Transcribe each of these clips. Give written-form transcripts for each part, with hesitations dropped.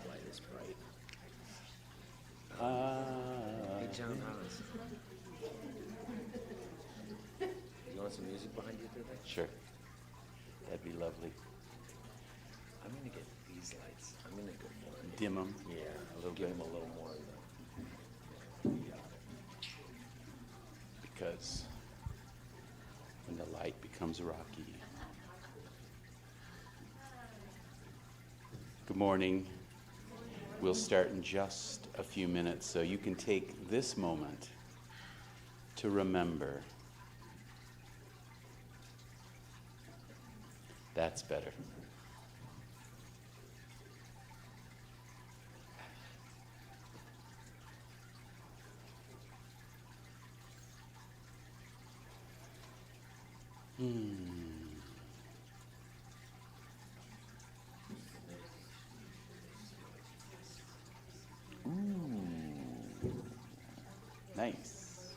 spotlight is bright. Hey, John Hollis. You want some music behind you today? Sure. That'd be lovely. I'm gonna get these lights. I'm gonna go more. Dim them. Yeah, A little give bit. them a little more. Because when the light becomes rocky. Good morning. We'll start in just a few minutes, so you can take this moment to remember. That's better. Ooh. Nice.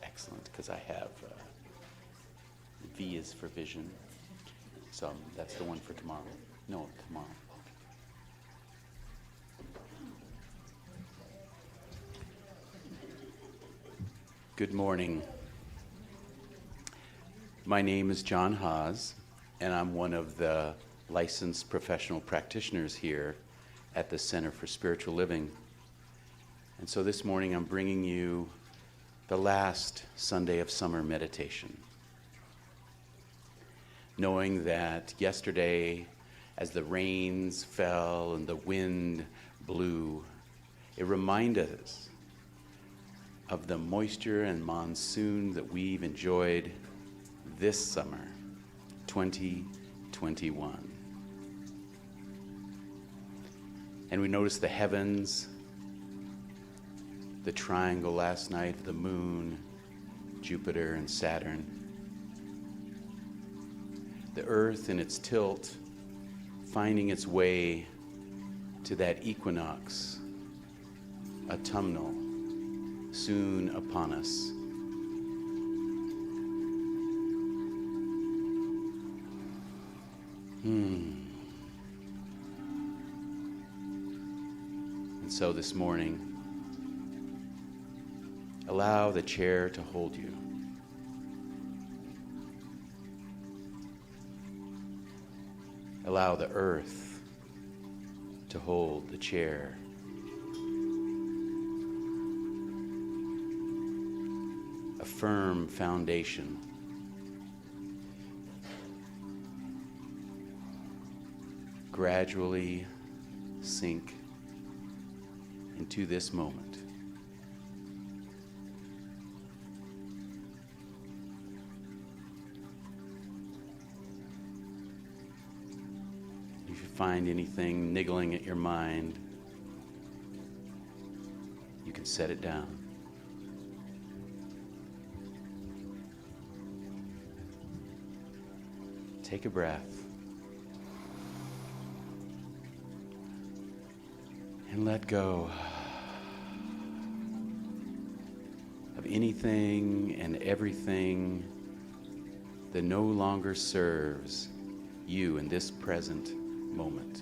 Excellent, because I have V is for vision. So that's the one for tomorrow. No, tomorrow. Good morning. My name is John Haas, and I'm one of the licensed professional practitioners here at the Center for Spiritual Living. And so this morning I'm bringing you the last Sunday of summer meditation. Knowing that yesterday, as the rains fell and the wind blew, it reminded us of the moisture and monsoon that we've enjoyed this summer, 2021. And we noticed the heavens, the triangle last night of the moon, Jupiter and Saturn, the earth in its tilt, finding its way to that equinox, autumnal, soon upon us. And so this morning, allow the chair to hold you. Allow the earth to hold the chair. A firm foundation. Gradually sink into this moment. If you find anything niggling at your mind, you can set it down. Take a breath. And let go of anything and everything that no longer serves you in this present moment.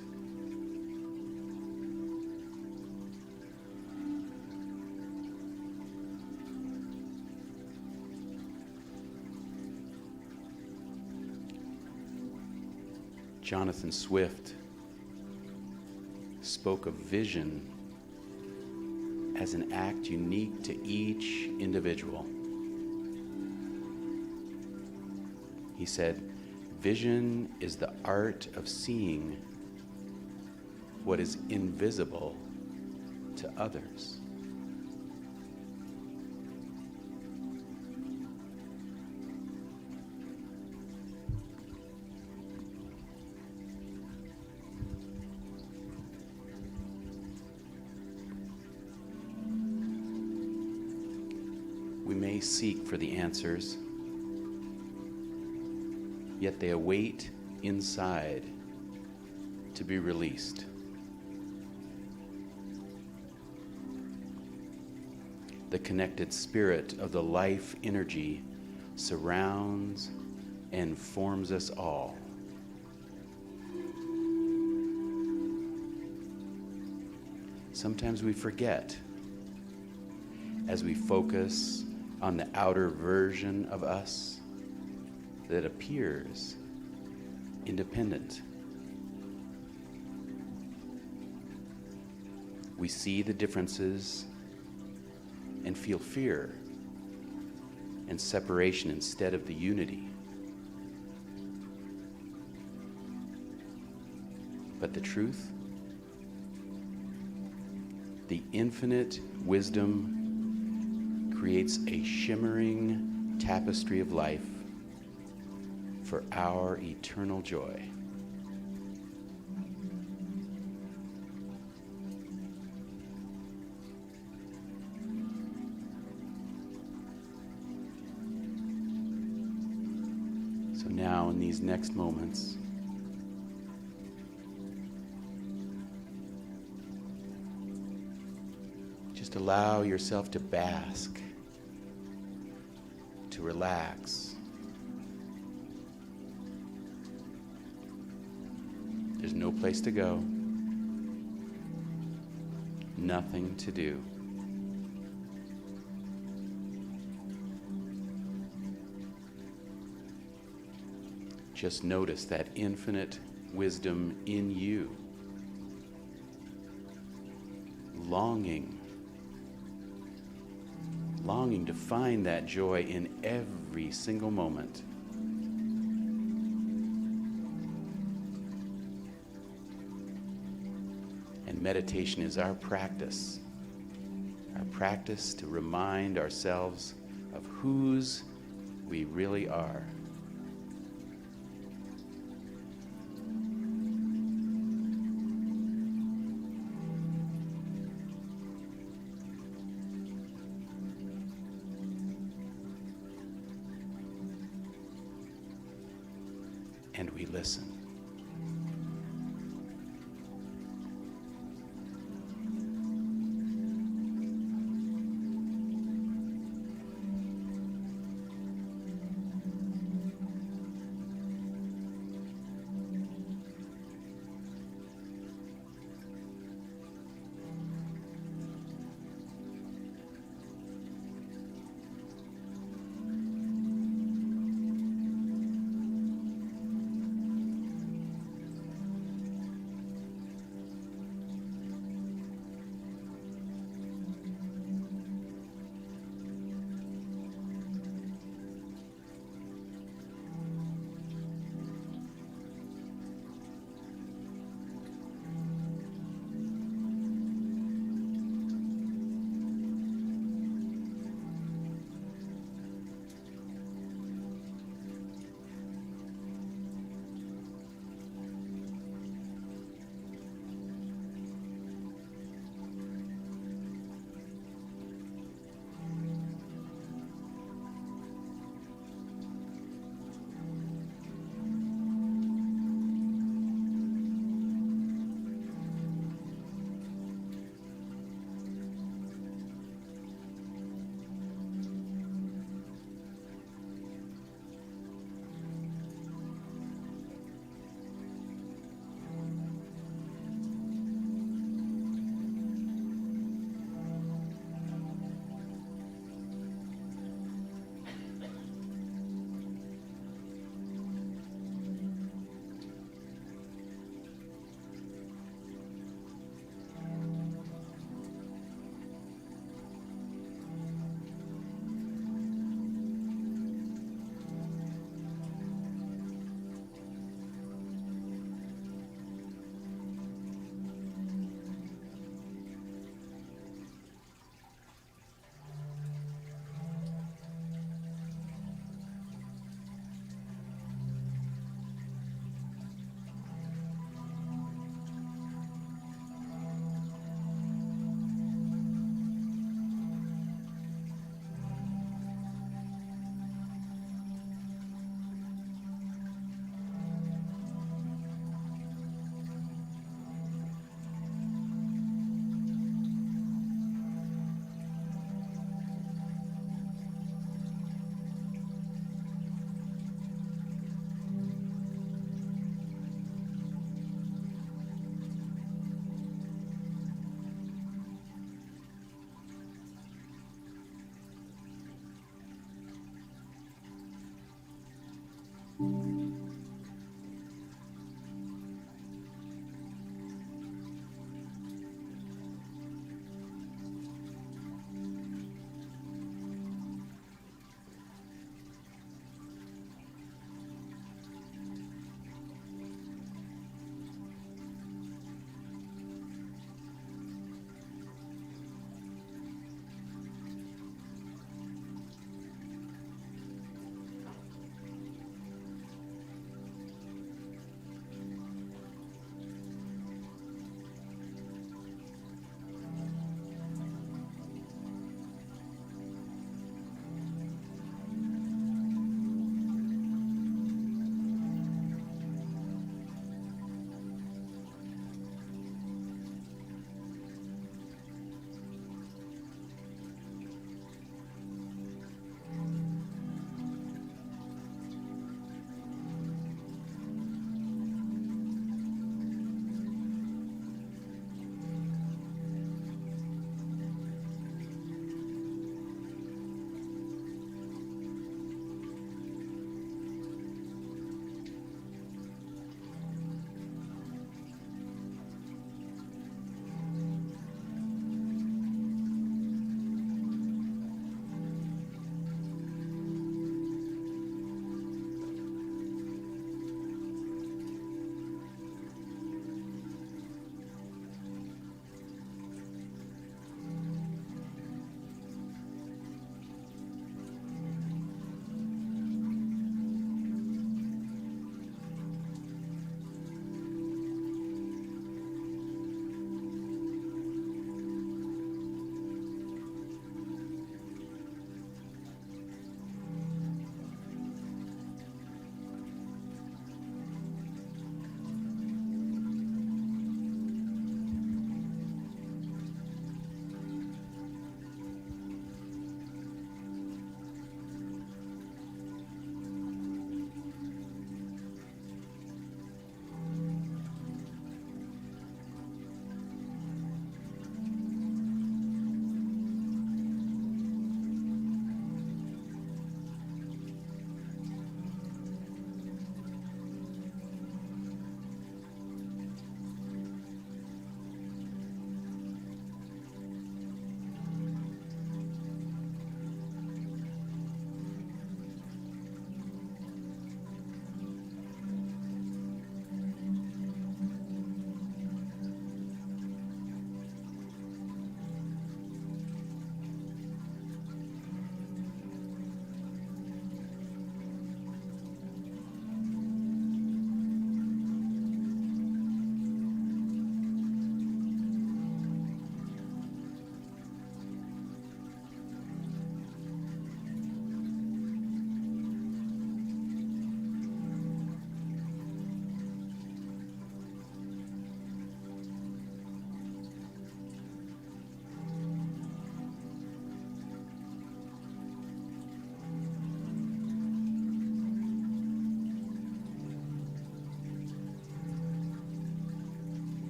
Jonathan Swift spoke of vision as an act unique to each individual. He said, "Vision is the art of seeing what is invisible to others." We may seek for the answers, yet they await inside to be released. The connected spirit of the life energy surrounds and forms us all. Sometimes we forget as we focus on the outer version of us that appears independent. We see the differences and feel fear and separation instead of the unity. But the truth, the infinite wisdom creates a shimmering tapestry of life for our eternal joy. So now in these next moments, just allow yourself to bask, to relax. There's no place to go, nothing to do. Just notice that infinite wisdom in you, longing to find that joy in every single moment. And meditation is our practice to remind ourselves of whose we really are. And we listen.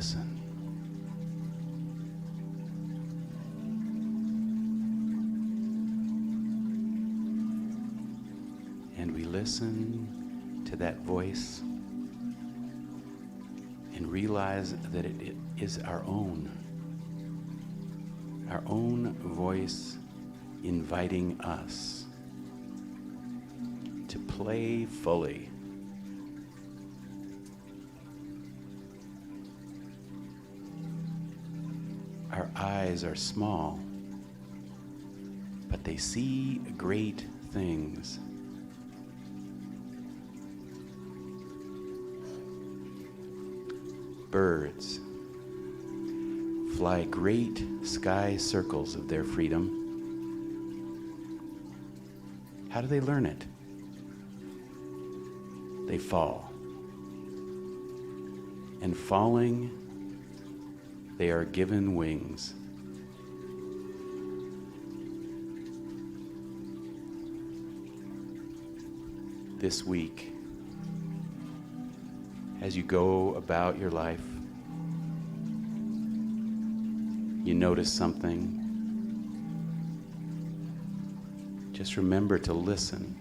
listen. And we listen to that voice and realize that it is our own voice inviting us to play fully. Our eyes are small, but they see great things. Birds fly great sky circles of their freedom. How do they learn it? They fall. And falling, they are given wings. This week, as you go about your life, you notice something, just remember to listen.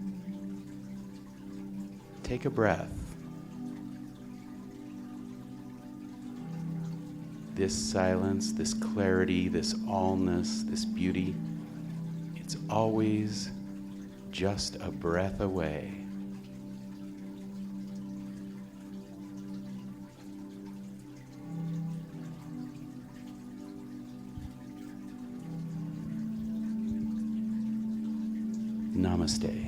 Take a breath. This silence, this clarity, this allness, this beauty, it's always just a breath away. Namaste.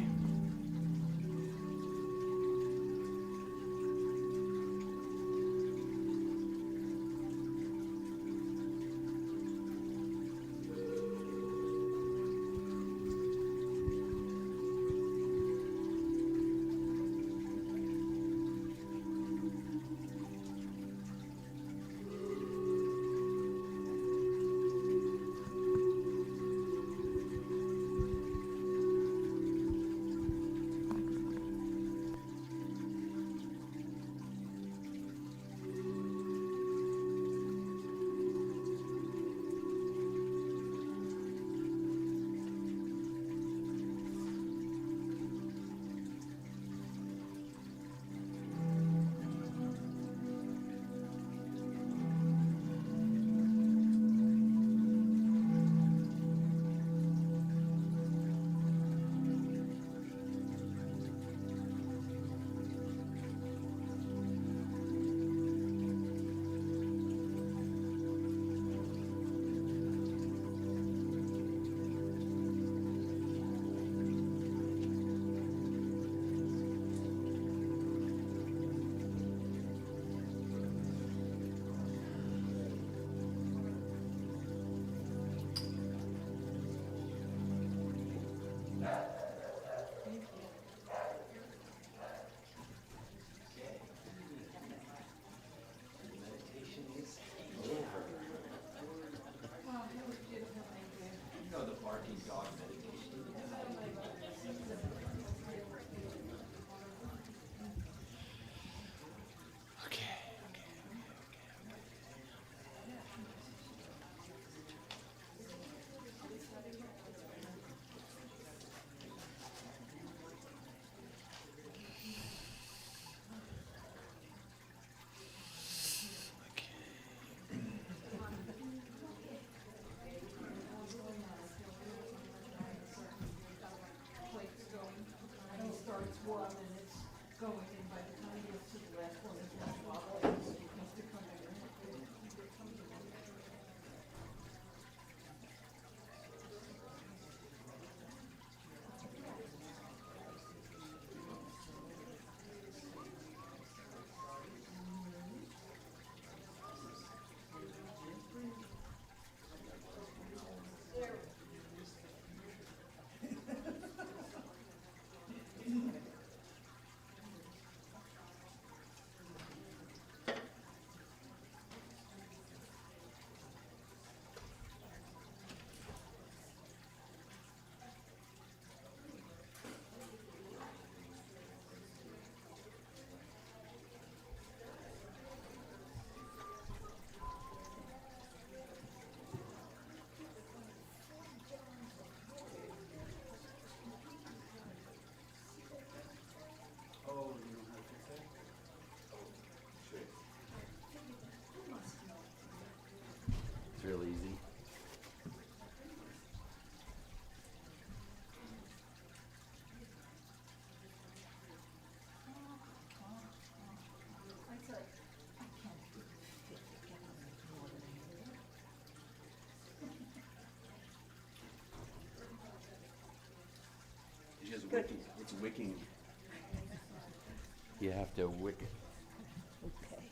It's real easy. It's just wicking. It's wicking. You have to wick it. Okay.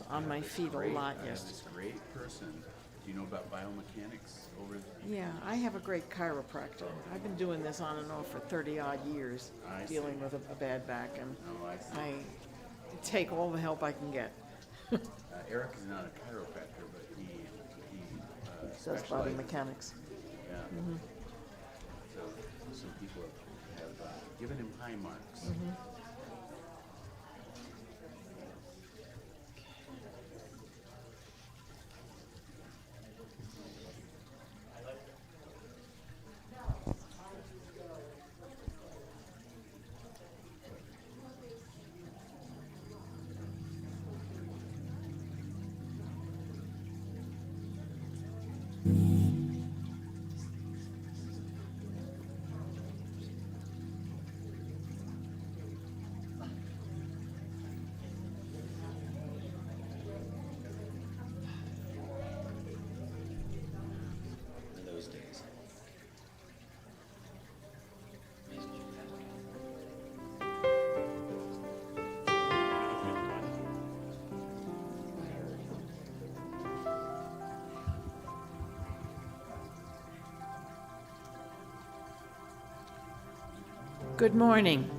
problems on my feet a lot I have yesterday. this great person. Do you know about biomechanics over? Yeah, I have a great chiropractor. I've been doing this on and off for 30-odd years, I see. dealing with a bad back, and Oh, I see. I take all the help I can get. Eric is not a chiropractor, but he Does body specializes. mechanics. Yeah. So some people have given him high marks. In those days. Good morning.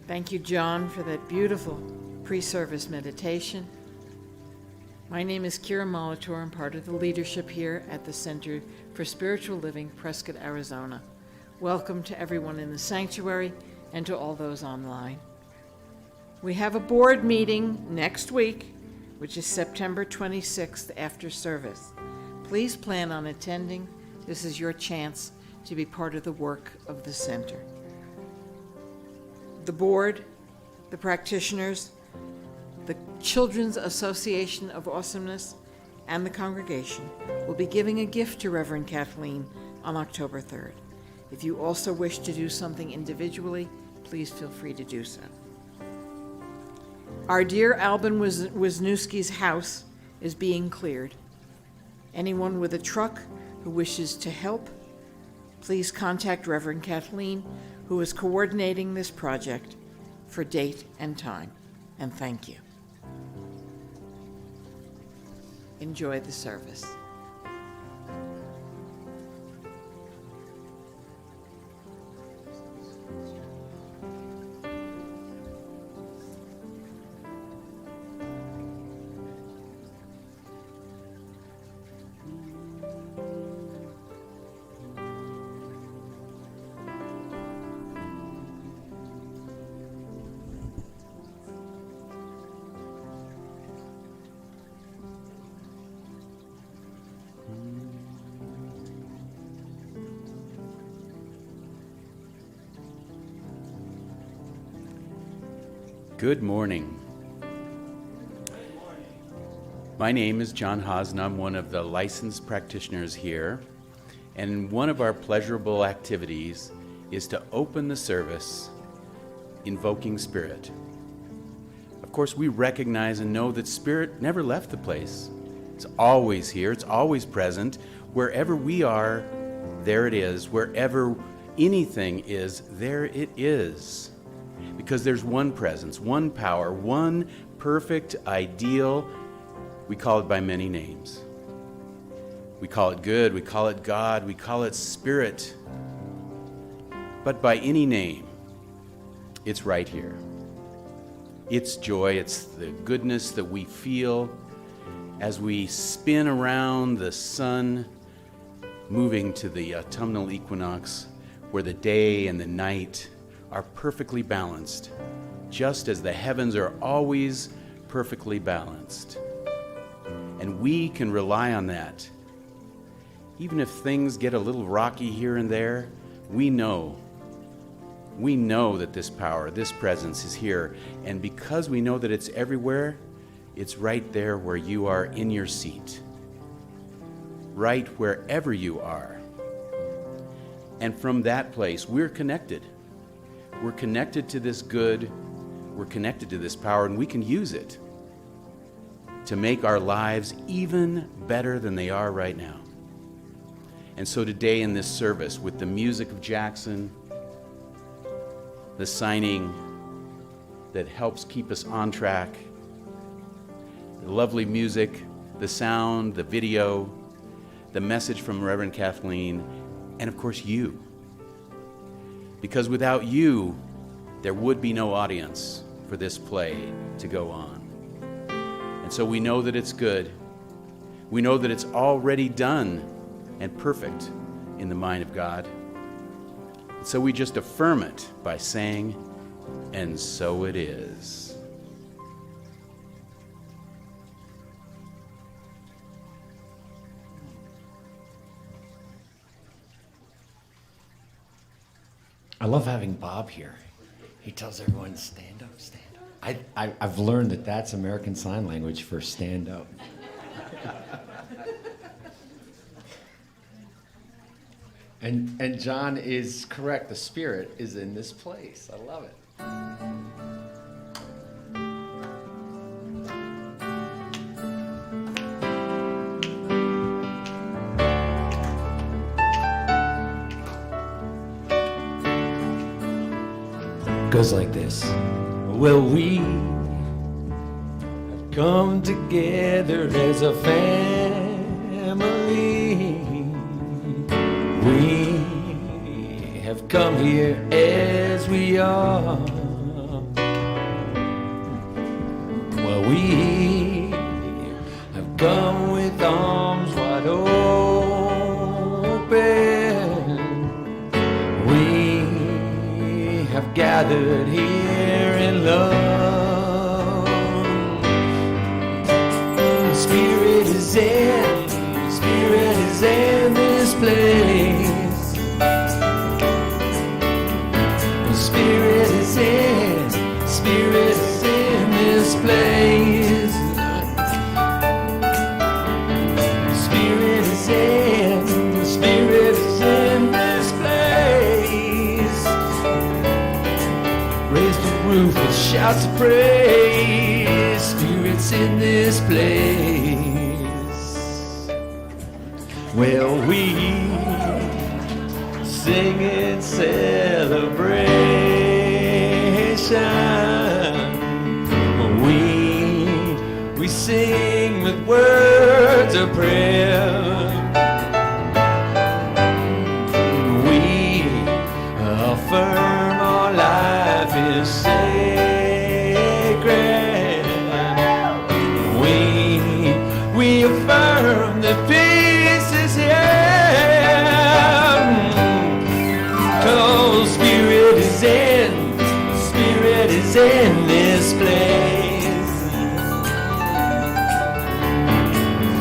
Thank you, John, for that beautiful pre-service meditation. My name is Kira Molitor. I'm part of the leadership here at the Center for Spiritual Living, Prescott, Arizona. Welcome to everyone in the sanctuary and to all those online. We have a board meeting next week, which is September 26th after service. Please plan on attending. This is your chance to be part of the work of the center. The board, the practitioners, the Children's Association of Awesomeness, and the congregation will be giving a gift to Reverend Kathleen on October 3rd. If you also wish to do something individually, please feel free to do so. Our dear Albin Wisniewski's house is being cleared. Anyone with a truck who wishes to help, please contact Reverend Kathleen, who is coordinating this project, for date and time. And thank you. Enjoy the service. Good morning. My name is John Haas, and I'm one of the licensed practitioners here. And one of our pleasurable activities is to open the service invoking Spirit. Of course, we recognize and know that Spirit never left the place. It's always here, it's always present. Wherever we are, there it is. Wherever anything is, there it is. Because there's one presence, one power, one perfect ideal. We call it by many names. We call it good, we call it God, we call it Spirit. But by any name, it's right here. It's joy, it's the goodness that we feel as we spin around the sun, moving to the autumnal equinox, where the day and the night are perfectly balanced, just as the heavens are always perfectly balanced. And we can rely on that. Even if things get a little rocky here and there, we know that this power, this presence is here. And because we know that it's everywhere, it's right there where you are in your seat. Right wherever you are. And from that place, we're connected. We're connected to this good, we're connected to this power, and we can use it to make our lives even better than they are right now. And so today in this service, with the music of Jackson, the signing that helps keep us on track, the lovely music, the sound, the video, the message from Reverend Kathleen, and of course you. Because without you, there would be no audience for this play to go on. And so we know that it's good. We know that it's already done and perfect in the mind of God. And so we just affirm it by saying, "And so it is." I love having Bob here. He tells everyone, stand up, stand up. I've learned that that's American Sign Language for stand up. And John is correct. The Spirit is in this place. I love it. Goes like this. Well, we have come together as a family. We have come here as we are. Well, we have come with arms wide open. We have gathered here in love. The Spirit is in, the Spirit is in this place. The Spirit is in, the Spirit is in this place. The Spirit is in, the Spirit is in this place. Raise the roof with shouts of praise. Spirit's in this place. Well, we sing in celebration. We sing with words of prayer. We affirm our life is sacred. We affirm that peace is here. 'Cause Spirit is in, Spirit is in this place.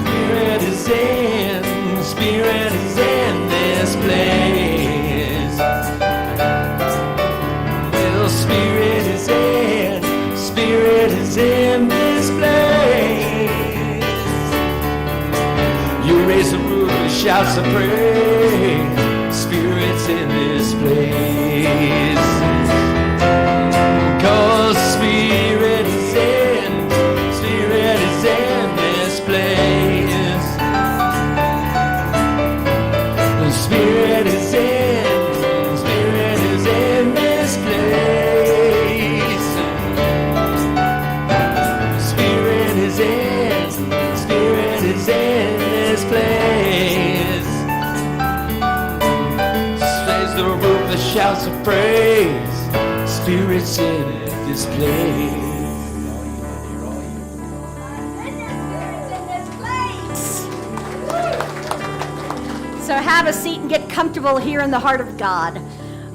Spirit is in, Spirit is in this place. Well, Spirit is in, Spirit is in this place. You raise the roof with shouts of praise. Spirit's in this place. 'Cause Spirit is in, Spirit is in this place. The Spirit is in, Spirit is in this place. Spirit is in, Spirit is in this place. Raise the roof, the shouts of praise. Spirit's in this place. So have a seat and get comfortable here in the heart of God.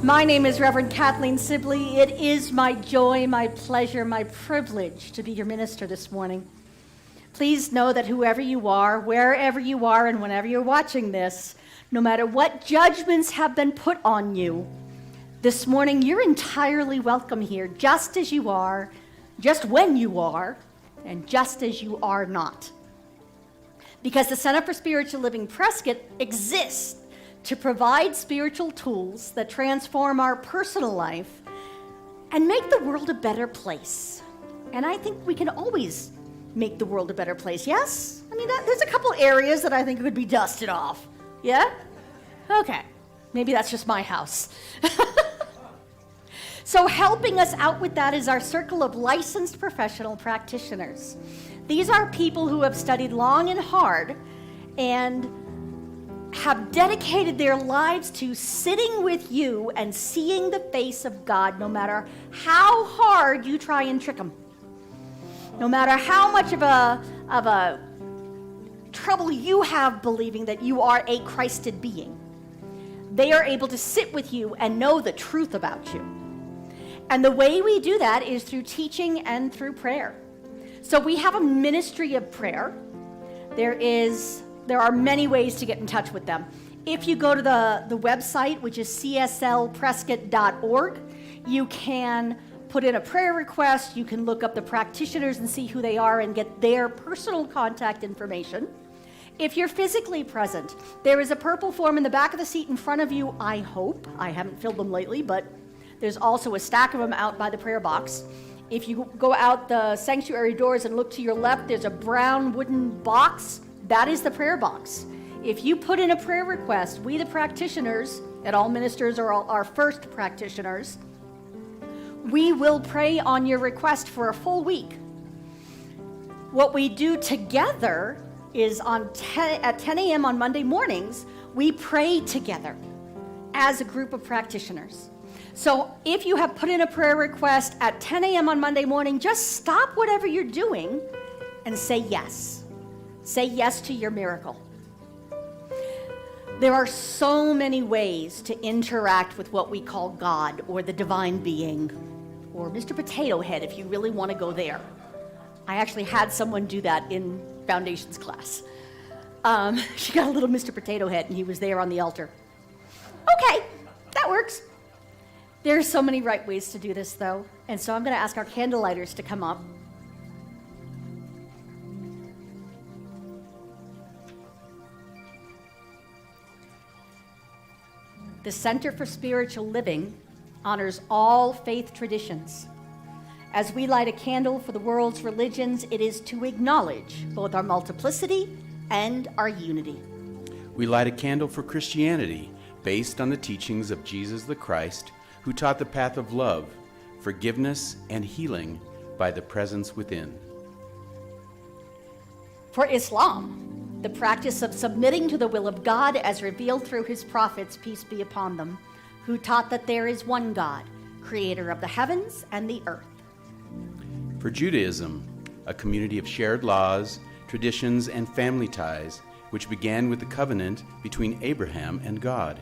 My name is Reverend Kathleen Sibley. It is my joy, my pleasure, my privilege to be your minister this morning. Please know that whoever you are, wherever you are, and whenever you're watching this, no matter what judgments have been put on you, this morning you're entirely welcome here, just as you are, just when you are, and just as you are not. Because the Center for Spiritual Living Prescott exists to provide spiritual tools that transform our personal life and make the world a better place. And I think we can always make the world a better place, yes? I mean, there's a couple areas that I think could be dusted off. Yeah? Okay. Maybe that's just my house. So helping us out with that is our circle of licensed professional practitioners. These are people who have studied long and hard and have dedicated their lives to sitting with you and seeing the face of God, no matter how hard you try and trick them. No matter how much of a trouble you have believing that you are a Christed being, they are able to sit with you and know the truth about you. And the way we do that is through teaching and through prayer. So we have a ministry of prayer. There are many ways to get in touch with them. If you go to the website, which is cslprescott.org, you can put in a prayer request. You can look up the practitioners and see who they are and get their personal contact information. If you're physically present, there is a purple form in the back of the seat in front of you, I hope. I haven't filled them lately, but there's also a stack of them out by the prayer box. If you go out the sanctuary doors and look to your left, there's a brown wooden box. That is the prayer box. If you put in a prayer request, we the practitioners, and all ministers are our first practitioners, we will pray on your request for a full week. What we do together is at 10 a.m. on Monday mornings, we pray together as a group of practitioners. So if you have put in a prayer request at 10 a.m. on Monday morning, just stop whatever you're doing and say yes. Say yes to your miracle. There are so many ways to interact with what we call God or the divine being or Mr. Potato Head if you really want to go there. I actually had someone do that in Foundations class. She got a little Mr. Potato Head and he was there on the altar. Okay, that works. There's so many right ways to do this though, and so I'm going to ask our candle lighters to come up. The Center for Spiritual Living honors all faith traditions. As we light a candle for the world's religions, it is to acknowledge both our multiplicity and our unity. We light a candle for Christianity based on the teachings of Jesus the Christ, who taught the path of love, forgiveness, and healing by the presence within. For Islam, the practice of submitting to the will of God as revealed through his prophets, peace be upon them, who taught that there is one God, creator of the heavens and the earth. For Judaism, a community of shared laws, traditions, and family ties, which began with the covenant between Abraham and God.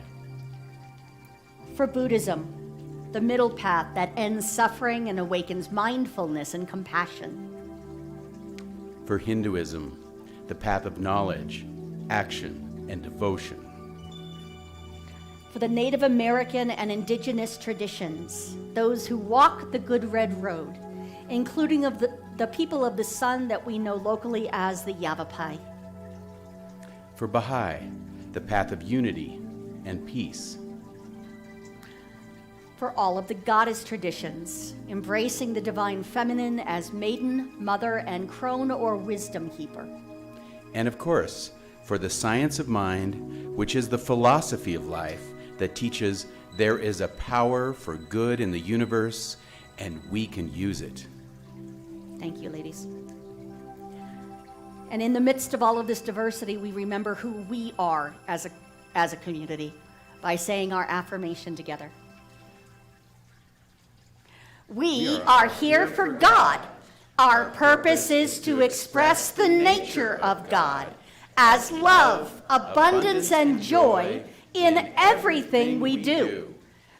For Buddhism, the middle path that ends suffering and awakens mindfulness and compassion. For Hinduism, the path of knowledge, action, and devotion. For the Native American and indigenous traditions, those who walk the Good Red Road, including of the people of the sun that we know locally as the Yavapai. For Baha'i, the path of unity and peace. For all of the goddess traditions, embracing the divine feminine as maiden, mother, and crone or wisdom keeper. And of course, for the science of mind, which is the philosophy of life that teaches there is a power for good in the universe and we can use it. Thank you, ladies. And in the midst of all of this diversity, we remember who we are as a community by saying our affirmation together. We are here for God. Our purpose is to express the nature of God as love, abundance, and joy in everything we do.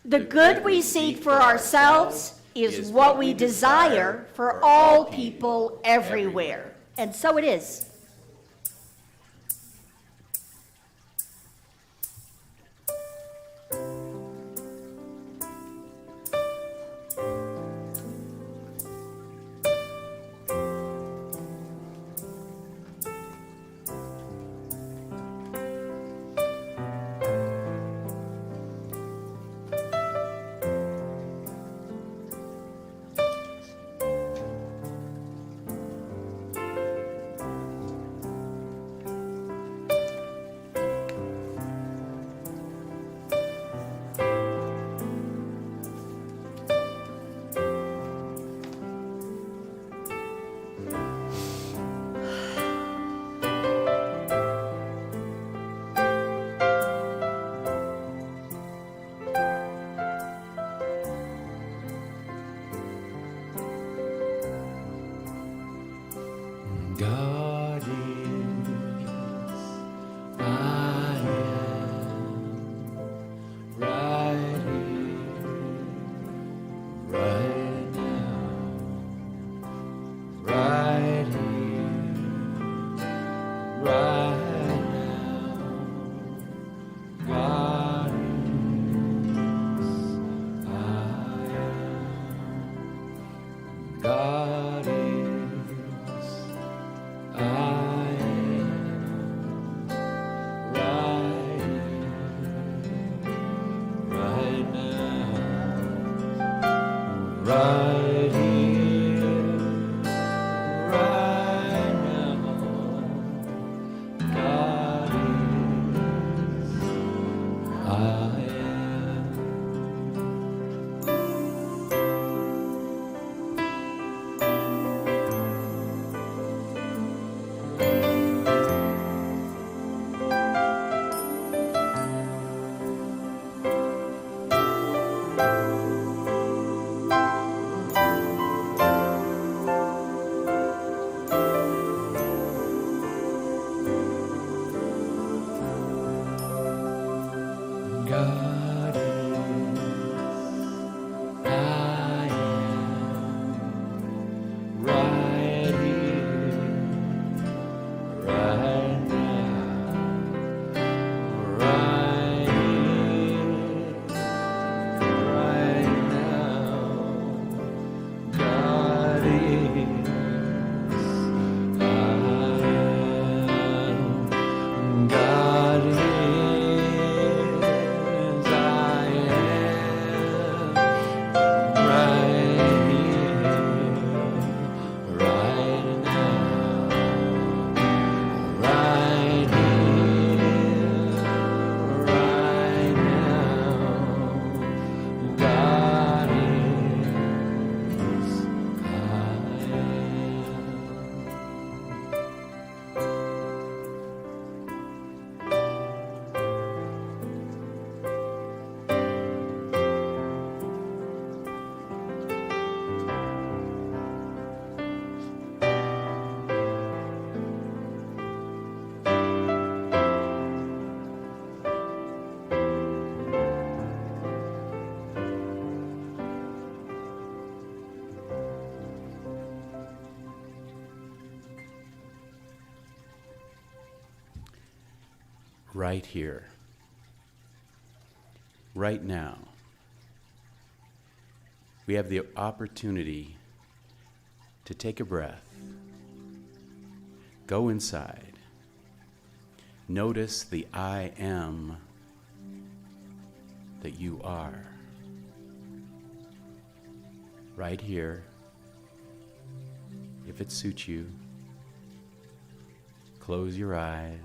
The good we seek for ourselves is what we desire for all people everywhere. And so it is. God is, I am right here, right now, right here, right now. God is, I am. God is, I am right here, right now, right here, right now. God is, I am. God is, I am right here, right now, right here, right now. God is, I am. God is, I am right here, right now, right here, right now. God is, I am. Right here, right now, we have the opportunity to take a breath, go inside, notice the I am that you are. Right here, if it suits you, close your eyes.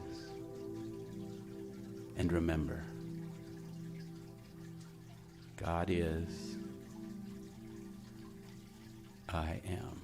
And remember, God is, I am.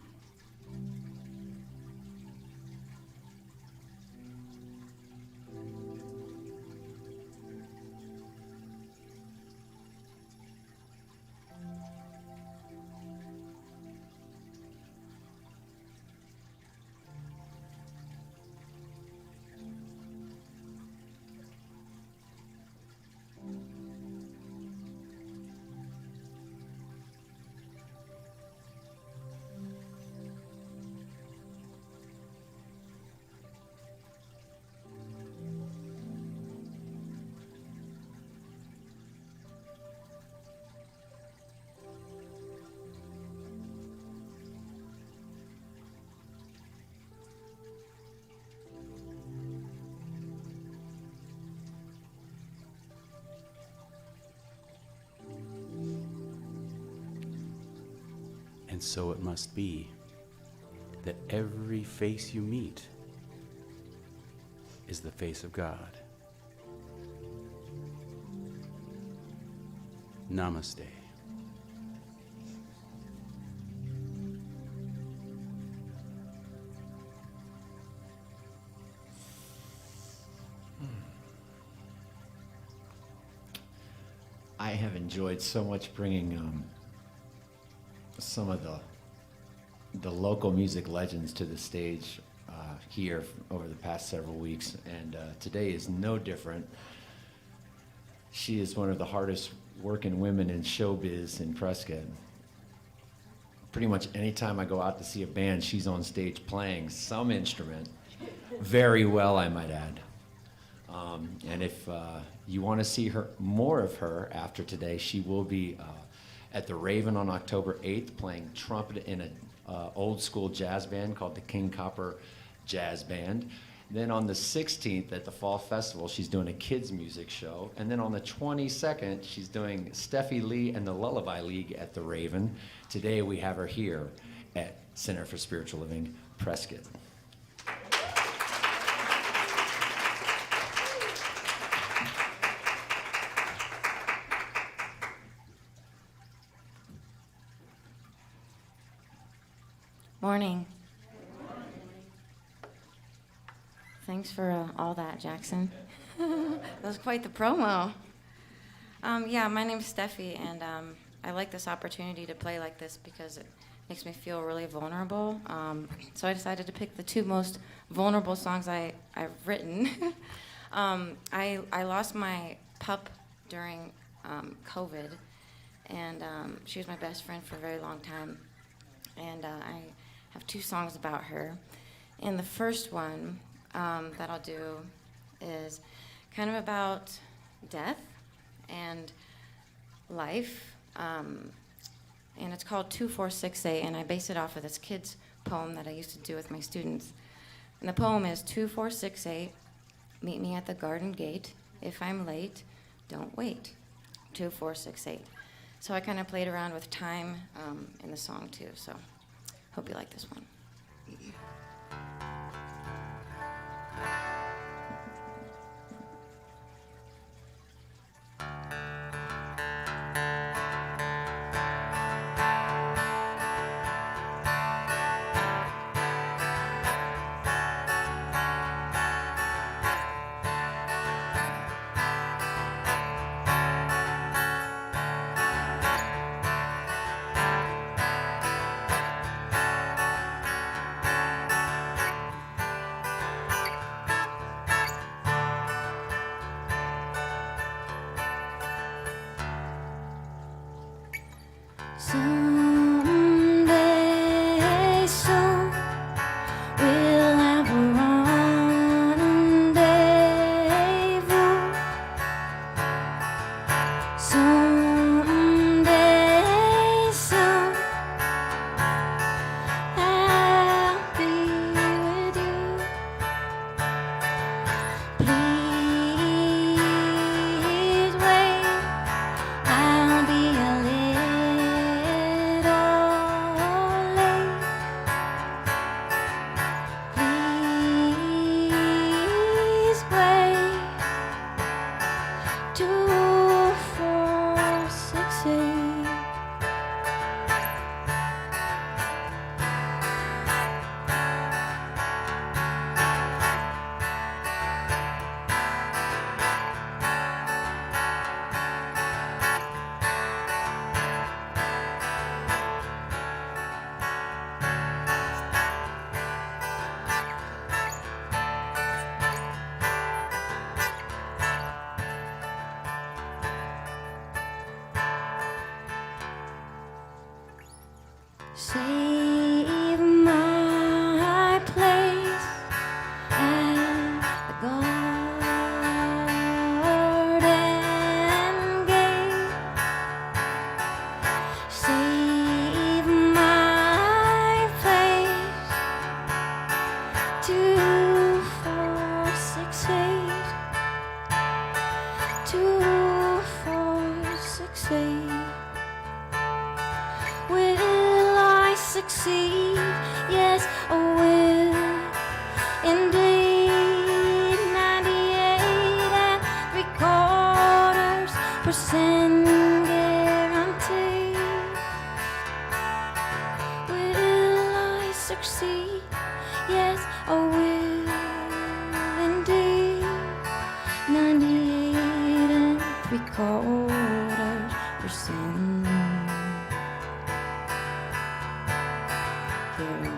And so it must be that every face you meet is the face of God. Namaste. I have enjoyed so much bringing some of the the local music legends to the stage here over the past several weeks, and today is no different. She is one of the hardest working women in showbiz in Prescott. Pretty much anytime I go out to see a band, she's on stage playing some instrument, very well, I might add. And if you want to see more of her after today, she will be at the Raven on October 8th playing trumpet in an old school jazz band called the King Copper Jazz Band. Then on the 16th at the Fall Festival, she's doing a kids music show. And then on the 22nd, she's doing Steffi Lee and the Lullaby League at the Raven. Today we have her here at Center for Spiritual Living, Prescott. Morning. Thanks for all that, Jackson. That was quite the promo. Yeah, my name's Steffi, and I like this opportunity to play like this because it makes me feel really vulnerable. So I decided to pick the two most vulnerable songs I've written. I lost my pup during COVID, and she was my best friend for a very long time. And I have two songs about her. And the first one that I'll do is kind of about death and life. And it's called 2468, and I base it off of this kid's poem that I used to do with my students. And the poem is 2468, meet me at the garden gate. If I'm late, don't wait. 2468. So I kind of played around with time in the song too, so hope you like this one. Someday soon we'll have a rendezvous. Someday soon I'll be with you. Please wait, I'll be a save my place at the garden gate. Save my place 2468 2468. Will I succeed? Yes, I will. Indeed, 98.75% guarantee. Will I succeed? Yes, I will. Indeed, 98.75%. Blink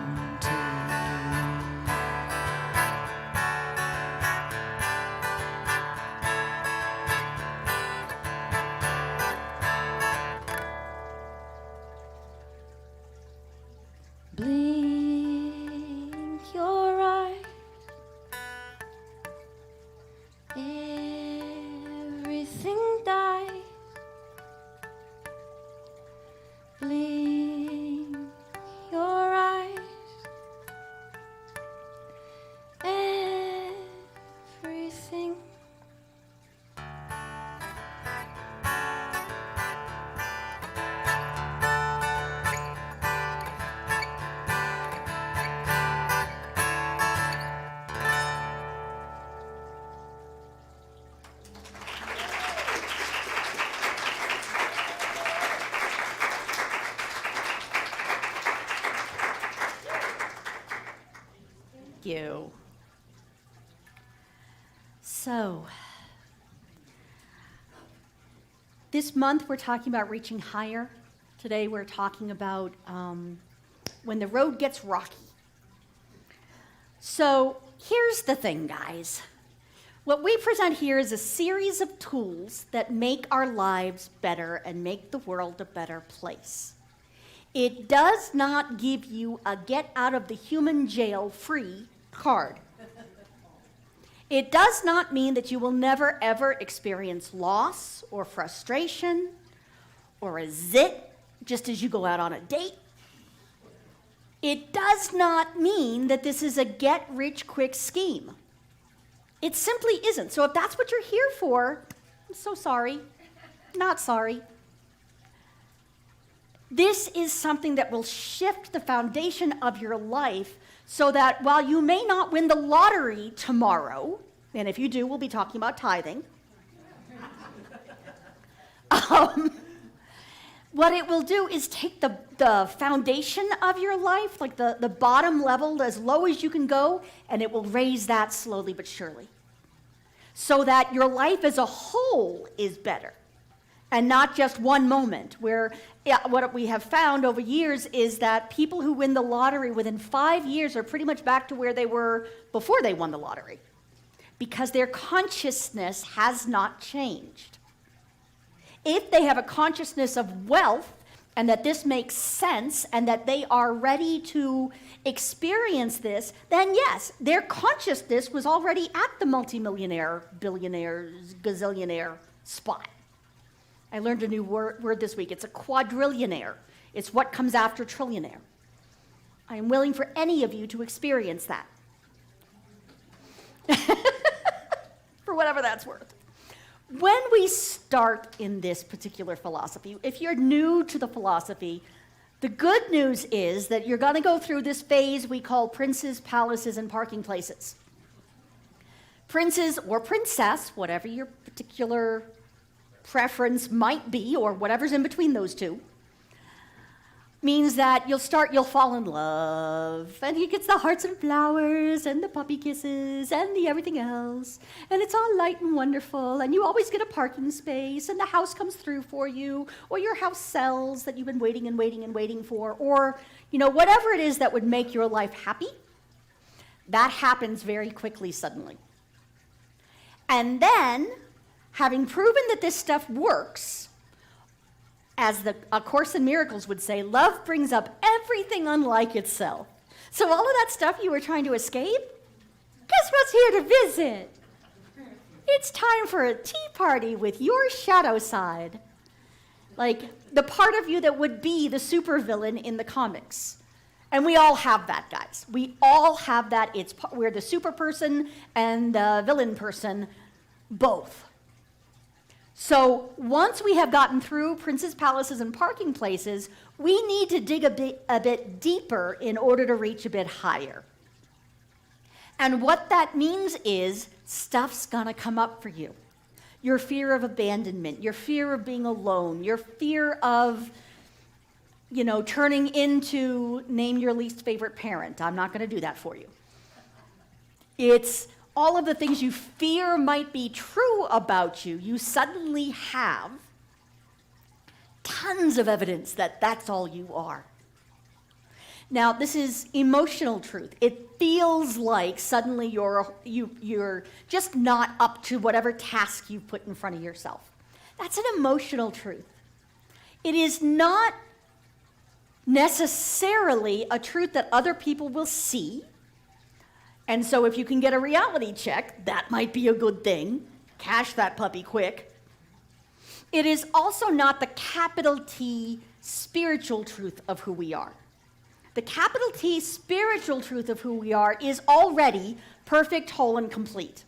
your eyes, everything dies. Blink your eyes, everything. You. So, this month we're talking about reaching higher. Today we're talking about when the road gets rocky. So, here's the thing, guys. What we present here is a series of tools that make our lives better and make the world a better place. It does not give you a get out of the human jail free card. It does not mean that you will never ever experience loss or frustration or a zit just as you go out on a date. It does not mean that this is a get rich quick scheme. It simply isn't. So if that's what you're here for, I'm so sorry. Not sorry. This is something that will shift the foundation of your life so that while you may not win the lottery tomorrow, and if you do, we'll be talking about tithing, what it will do is take the foundation of your life, like the bottom level, as low as you can go, and it will raise that slowly but surely. So that your life as a whole is better. And not just one moment, where what we have found over years is that people who win the lottery within 5 years are pretty much back to where they were before they won the lottery, because their consciousness has not changed. If they have a consciousness of wealth, and that this makes sense, and that they are ready to experience this, then yes, their consciousness was already at the multimillionaire, billionaire, gazillionaire spot. I learned a new word this week. It's a quadrillionaire. It's what comes after trillionaire. I am willing for any of you to experience that. For whatever that's worth. When we start in this particular philosophy, if you're new to the philosophy, the good news is that you're going to go through this phase we call princes, palaces, and parking places. Princes or princess, whatever your particular preference might be, or whatever's in between those two, means that you'll fall in love, and he gets the hearts and flowers and the puppy kisses and the everything else, and it's all light and wonderful, and you always get a parking space, and the house comes through for you, or your house sells that you've been waiting and waiting and waiting for, or whatever it is that would make your life happy. That happens very quickly suddenly. And then, having proven that this stuff works, as A Course in Miracles would say, love brings up everything unlike itself. So all of that stuff you were trying to escape, guess what's here to visit? It's time for a tea party with your shadow side. Like the part of you that would be the supervillain in the comics. And we all have that, guys. We all have that. We're the super person and the villain person, both. So once we have gotten through princes, palaces, and parking places, we need to dig a bit deeper in order to reach a bit higher. And what that means is stuff's gonna come up for you. Your fear of abandonment, your fear of being alone, your fear of, turning into name your least favorite parent. I'm not gonna do that for you. It's all of the things you fear might be true about you, you suddenly have tons of evidence that that's all you are. Now, this is emotional truth. It feels like suddenly you're just not up to whatever task you've put in front of yourself. That's an emotional truth. It is not necessarily a truth that other people will see. And so if you can get a reality check, that might be a good thing. Cash that puppy quick. It is also not the capital T spiritual truth of who we are. The capital T spiritual truth of who we are is already perfect, whole, and complete.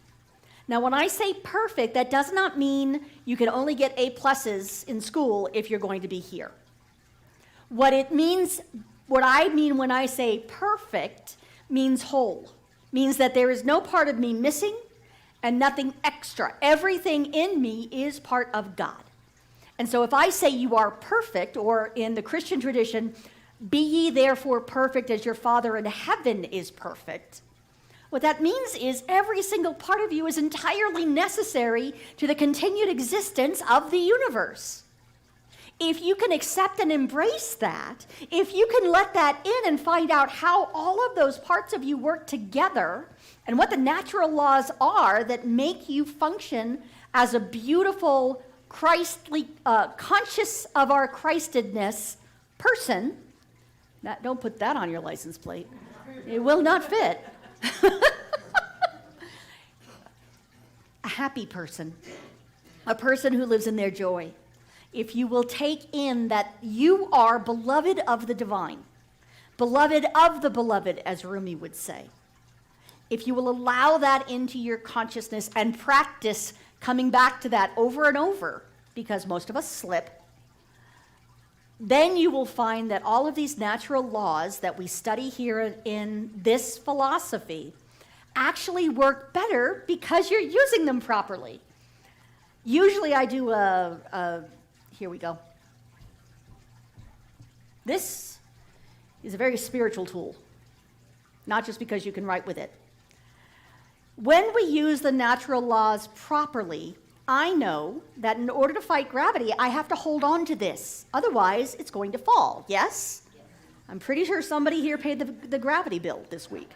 Now, when I say perfect, that does not mean you can only get A+ in school if you're going to be here. What I mean when I say perfect means whole, means that there is no part of me missing and nothing extra. Everything in me is part of God. And so if I say you are perfect, or in the Christian tradition, be ye therefore perfect as your Father in heaven is perfect, what that means is every single part of you is entirely necessary to the continued existence of the universe. If you can accept and embrace that, if you can let that in and find out how all of those parts of you work together and what the natural laws are that make you function as a beautiful, Christly, conscious of our Christedness person, don't put that on your license plate. It will not fit. A happy person, a person who lives in their joy. If you will take in that you are beloved of the divine, beloved of the beloved, as Rumi would say, if you will allow that into your consciousness and practice coming back to that over and over, because most of us slip, then you will find that all of these natural laws that we study here in this philosophy actually work better because you're using them properly. Usually I do here we go. This is a very spiritual tool, not just because you can write with it. When we use the natural laws properly, I know that in order to fight gravity, I have to hold on to this. Otherwise, it's going to fall, yes? I'm pretty sure somebody here paid the gravity bill this week.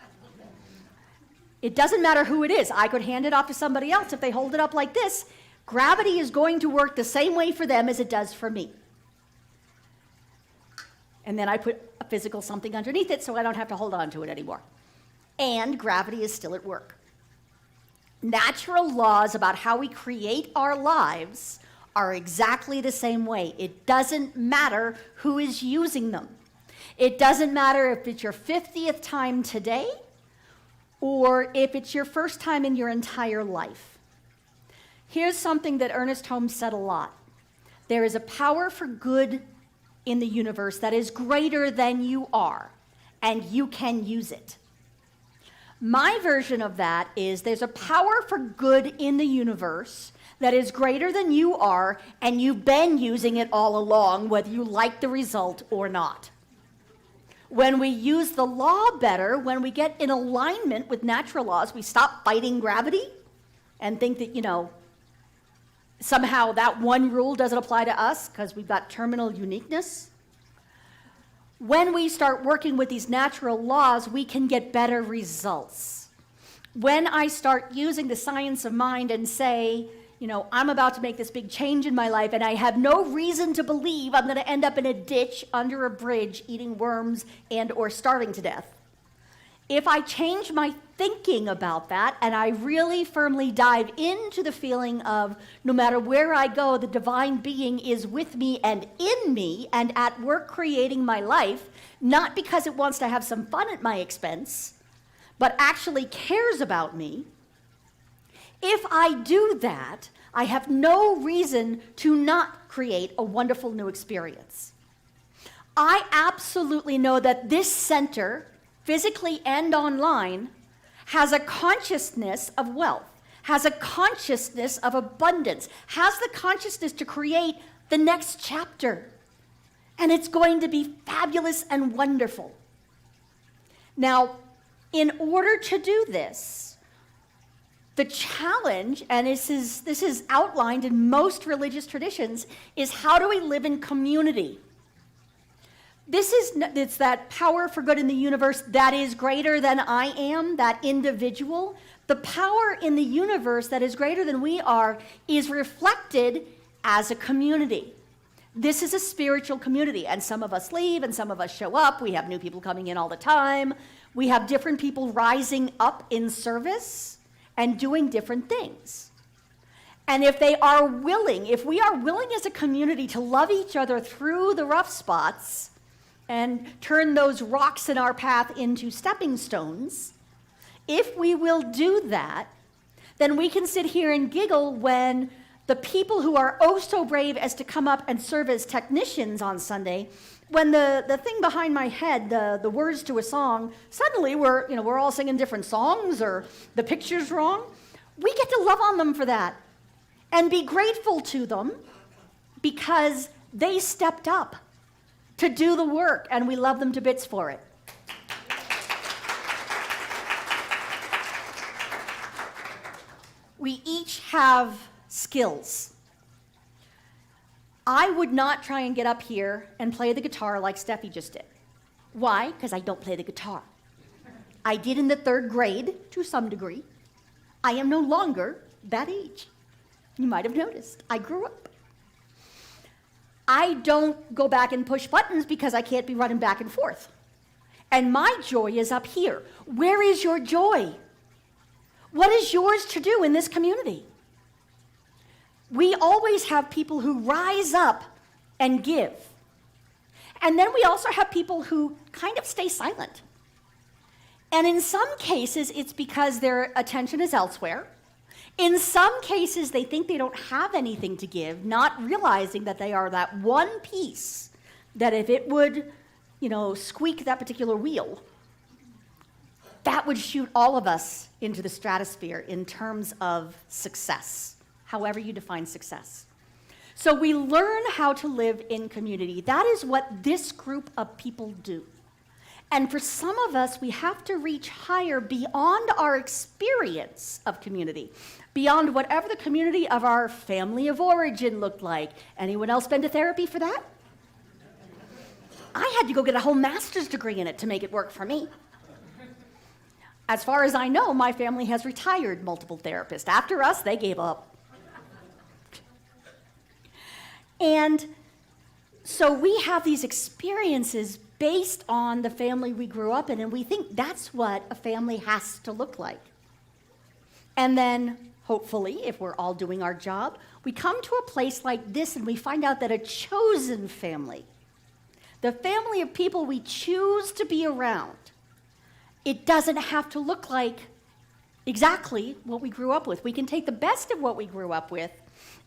It doesn't matter who it is. I could hand it off to somebody else. If they hold it up like this, gravity is going to work the same way for them as it does for me. And then I put a physical something underneath it so I don't have to hold on to it anymore. And gravity is still at work. Natural laws about how we create our lives are exactly the same way. It doesn't matter who is using them. It doesn't matter if it's your 50th time today or if it's your first time in your entire life. Here's something that Ernest Holmes said a lot. There is a power for good in the universe that is greater than you are, and you can use it. My version of that is there's a power for good in the universe that is greater than you are, and you've been using it all along, whether you like the result or not. When we use the law better, when we get in alignment with natural laws, we stop fighting gravity and think that, somehow that one rule doesn't apply to us because we've got terminal uniqueness. When we start working with these natural laws, we can get better results. When I start using the science of mind and say, I'm about to make this big change in my life and I have no reason to believe I'm going to end up in a ditch under a bridge eating worms and or starving to death. If I change my thinking about that and I really firmly dive into the feeling of no matter where I go, the divine being is with me and in me and at work creating my life, not because it wants to have some fun at my expense, but actually cares about me. If I do that, I have no reason to not create a wonderful new experience. I absolutely know that this center, physically and online, has a consciousness of wealth, has a consciousness of abundance, has the consciousness to create the next chapter. And it's going to be fabulous and wonderful. Now, in order to do this, the challenge, and this is outlined in most religious traditions, is how do we live in community? It's that power for good in the universe that is greater than I am, that individual. The power in the universe that is greater than we are is reflected as a community. This is a spiritual community, and some of us leave and some of us show up. We have new people coming in all the time. We have different people rising up in service and doing different things. And if we are willing as a community to love each other through the rough spots and turn those rocks in our path into stepping stones, if we will do that, then we can sit here and giggle when the people who are oh so brave as to come up and serve as technicians on Sunday, when the thing behind my head, the words to a song, suddenly we're all singing different songs or the picture's wrong. We get to love on them for that and be grateful to them because they stepped up to do the work, and we love them to bits for it. We each have skills. I would not try and get up here and play the guitar like Steffi just did. Why? Because I don't play the guitar. I did in the 3rd grade to some degree. I am no longer that age. You might have noticed. I grew up. I don't go back and push buttons because I can't be running back and forth. And my joy is up here. Where is your joy? What is yours to do in this community? We always have people who rise up and give. And then we also have people who kind of stay silent. And in some cases, it's because their attention is elsewhere. In some cases, they think they don't have anything to give, not realizing that they are that one piece that if it would, squeak that particular wheel, that would shoot all of us into the stratosphere in terms of success, however you define success. So we learn how to live in community. That is what this group of people do. And for some of us, we have to reach higher beyond our experience of community, beyond whatever the community of our family of origin looked like. Anyone else been to therapy for that? I had to go get a whole master's degree in it to make it work for me. As far as I know, my family has retired multiple therapists. After us, they gave up. And so we have these experiences based on the family we grew up in, and we think that's what a family has to look like. And then, hopefully, if we're all doing our job, we come to a place like this and we find out that a chosen family, the family of people we choose to be around, it doesn't have to look like exactly what we grew up with. We can take the best of what we grew up with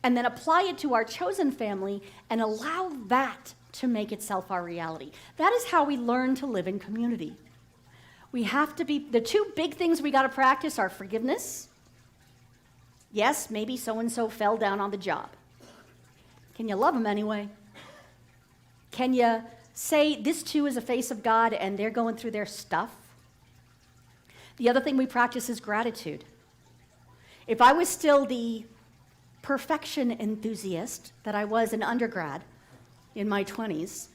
and then apply it to our chosen family and allow that to make itself our reality. That is how we learn to live in community. We have to be, the 2 big things we got to practice are forgiveness. Yes, maybe so-and-so fell down on the job. Can you love them anyway? Can you say this too is a face of God and they're going through their stuff? The other thing we practice is gratitude. If I was still the perfection enthusiast that I was in undergrad in my 20s,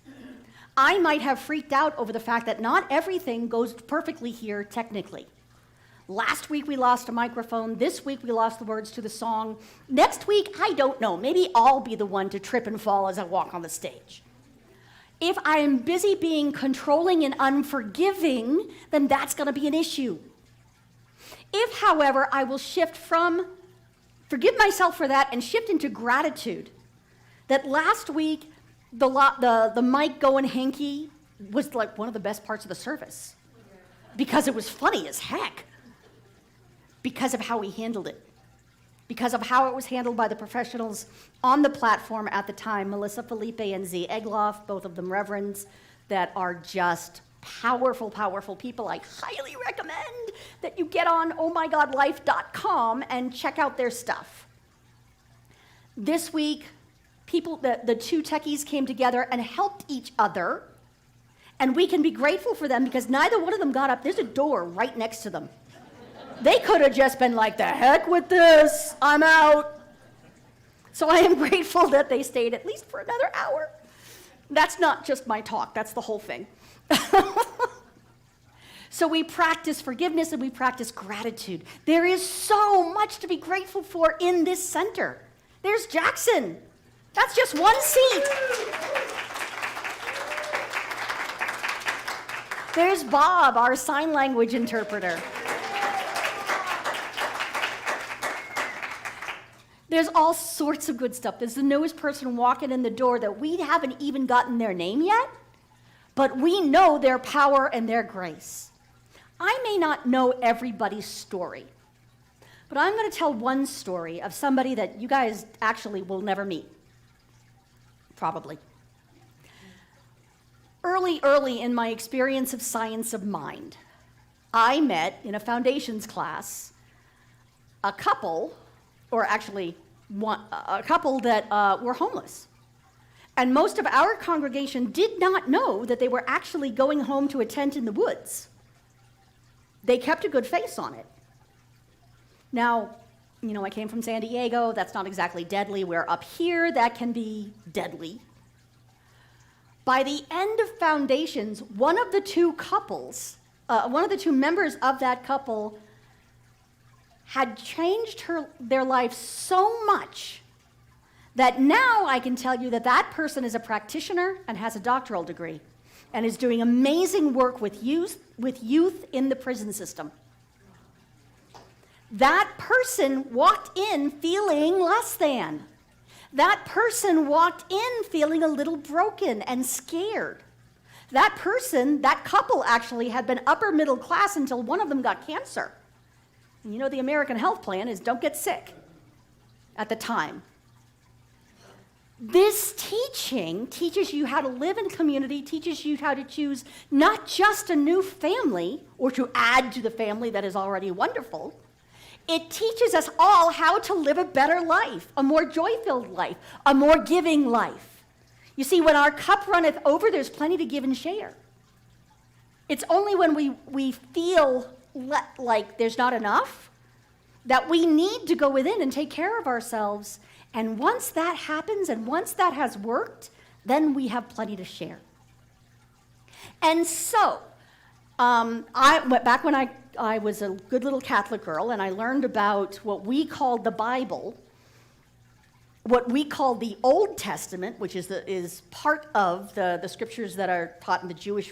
I might have freaked out over the fact that not everything goes perfectly here technically. Last week we lost a microphone. This week we lost the words to the song. Next week, I don't know. Maybe I'll be the one to trip and fall as I walk on the stage. If I am busy being controlling and unforgiving, then that's going to be an issue. If, however, I will shift from forgive myself for that and shift into gratitude, that last week the mic going hanky was like one of the best parts of the service because it was funny as heck, because of how we handled it, because of how it was handled by the professionals on the platform at the time, Melissa Felipe and Z. Egloff, both of them reverends that are just powerful, powerful people. I highly recommend that you get on ohmygodlife.com and check out their stuff. This week, the 2 techies came together and helped each other, and we can be grateful for them because neither one of them got up. There's a door right next to them. They could have just been like, the heck with this, I'm out. So I am grateful that they stayed at least for another hour That's not just my talk, that's the whole thing. So we practice forgiveness and we practice gratitude. There is so much to be grateful for in this center. There's Jackson. That's just one seat. There's Bob, our sign language interpreter. There's all sorts of good stuff. There's the newest person walking in the door that we haven't even gotten their name yet, but we know their power and their grace. I may not know everybody's story, but I'm going to tell one story of somebody that you guys actually will never meet. Probably. Early in my experience of science of mind, I met in a foundations class a couple, or actually a couple that were homeless. And most of our congregation did not know that they were actually going home to a tent in the woods. They kept a good face on it. Now, I came from San Diego. That's not exactly deadly. We're up here. That can be deadly. By the end of foundations, one of the two members of that couple had changed their life so much that now I can tell you that that person is a practitioner and has a doctoral degree and is doing amazing work with youth in the prison system. That person walked in feeling less than. That person walked in feeling a little broken and scared. That couple actually had been upper middle class until one of them got cancer. And the American health plan is don't get sick at the time. This teaching teaches you how to live in community, teaches you how to choose not just a new family or to add to the family that is already wonderful. It teaches us all how to live a better life, a more joy-filled life, a more giving life. You see, when our cup runneth over, there's plenty to give and share. It's only when we feel like there's not enough that we need to go within and take care of ourselves. And once that happens and once that has worked, then we have plenty to share. And so, back when I was a good little Catholic girl and I learned about what we called the Bible, what we call the Old Testament, which is part of the scriptures that are taught in the Jewish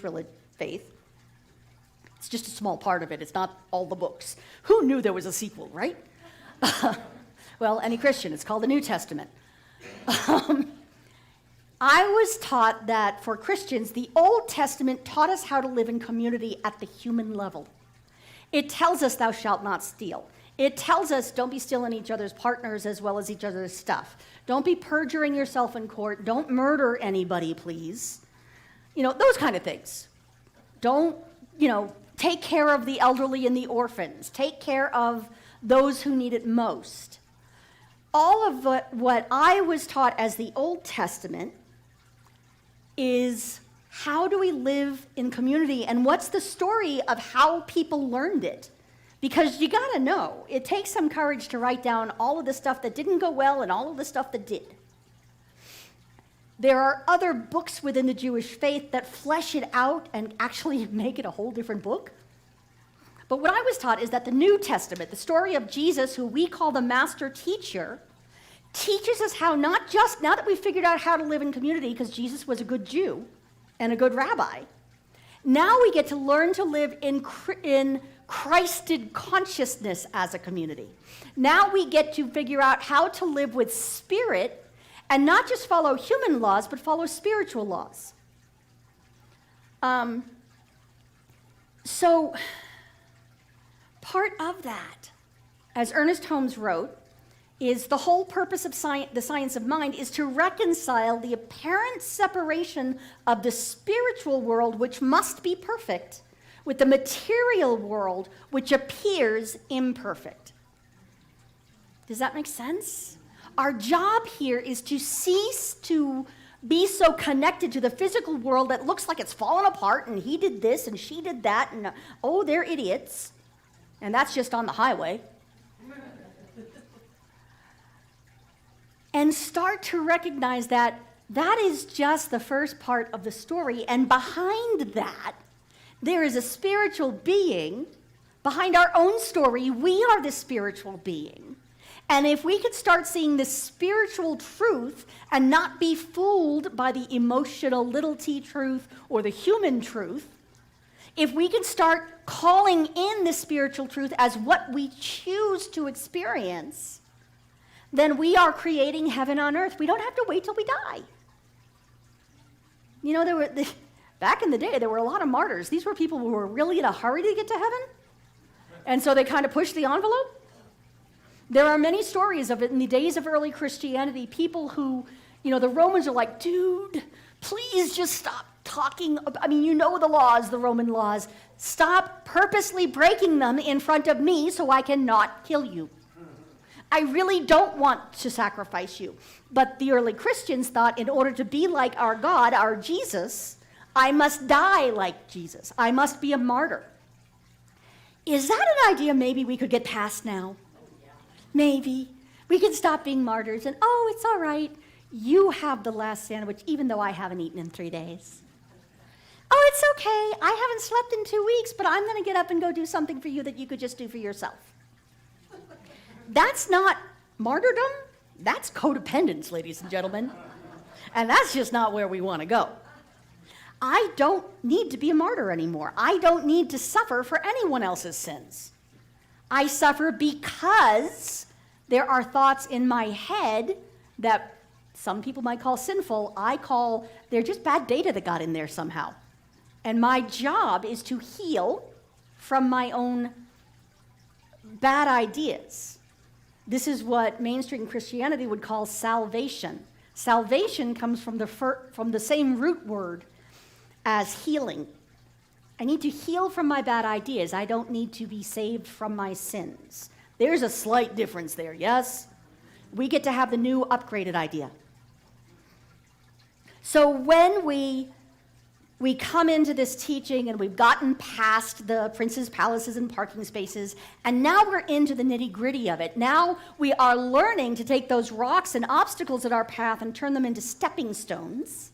faith. It's just a small part of it. It's not all the books. Who knew there was a sequel, right? Well, any Christian, it's called the New Testament. I was taught that for Christians, the Old Testament taught us how to live in community at the human level. It tells us thou shalt not steal. It tells us don't be stealing each other's partners as well as each other's stuff. Don't be perjuring yourself in court. Don't murder anybody, please. Those kind of things. Don't, take care of the elderly and the orphans. Take care of those who need it most. All of what I was taught as the Old Testament is how do we live in community and what's the story of how people learned it? Because you gotta know, it takes some courage to write down all of the stuff that didn't go well and all of the stuff that did. There are other books within the Jewish faith that flesh it out and actually make it a whole different book. But what I was taught is that the New Testament, the story of Jesus, who we call the master teacher, teaches us how now that we've figured out how to live in community, because Jesus was a good Jew and a good rabbi, now we get to learn to live in Christed consciousness as a community. Now we get to figure out how to live with spirit and not just follow human laws, but follow spiritual laws. So part of that, as Ernest Holmes wrote, is the whole purpose of the science of mind is to reconcile the apparent separation of the spiritual world, which must be perfect, with the material world, which appears imperfect. Does that make sense? Our job here is to cease to be so connected to the physical world that looks like it's fallen apart, and he did this and she did that, and oh, they're idiots. And that's just on the highway. And start to recognize that That is just the first part of the story, and behind that, there is a spiritual being. Behind our own story, we are the spiritual being. And if we could start seeing the spiritual truth and not be fooled by the emotional little t truth or the human truth, if we can start calling in the spiritual truth as what we choose to experience, then we are creating heaven on earth. We don't have to wait till we die. You know, back in the day, there were a lot of martyrs. These were people who were really in a hurry to get to heaven, and so they kind of pushed the envelope. There are many stories of it in the days of early Christianity, people who, you know, the Romans are like, dude, please just stop talking. I mean, you know the laws, the Roman laws. Stop purposely breaking them in front of me so I cannot kill you. I really don't want to sacrifice you. But the early Christians thought in order to be like our God, our Jesus, I must die like Jesus. I must be a martyr. Is that an idea maybe we could get past now? Maybe. We can stop being martyrs and, oh, it's all right. You have the last sandwich, even though I haven't eaten in 3 days. Oh, it's okay. I haven't slept in 2 weeks, but I'm going to get up and go do something for you that you could just do for yourself. That's not martyrdom. That's codependence, ladies and gentlemen. And that's just not where we want to go. I don't need to be a martyr anymore. I don't need to suffer for anyone else's sins. I suffer because there are thoughts in my head that some people might call sinful. They're just bad data that got in there somehow. And my job is to heal from my own bad ideas. This is what mainstream Christianity would call salvation. Salvation comes from the same root word as healing. I need to heal from my bad ideas. I don't need to be saved from my sins. There's a slight difference there, yes? We get to have the new upgraded idea. So when we come into this teaching and we've gotten past the princes, palaces, and parking spaces, and now we're into the nitty-gritty of it. Now we are learning to take those rocks and obstacles in our path and turn them into stepping stones.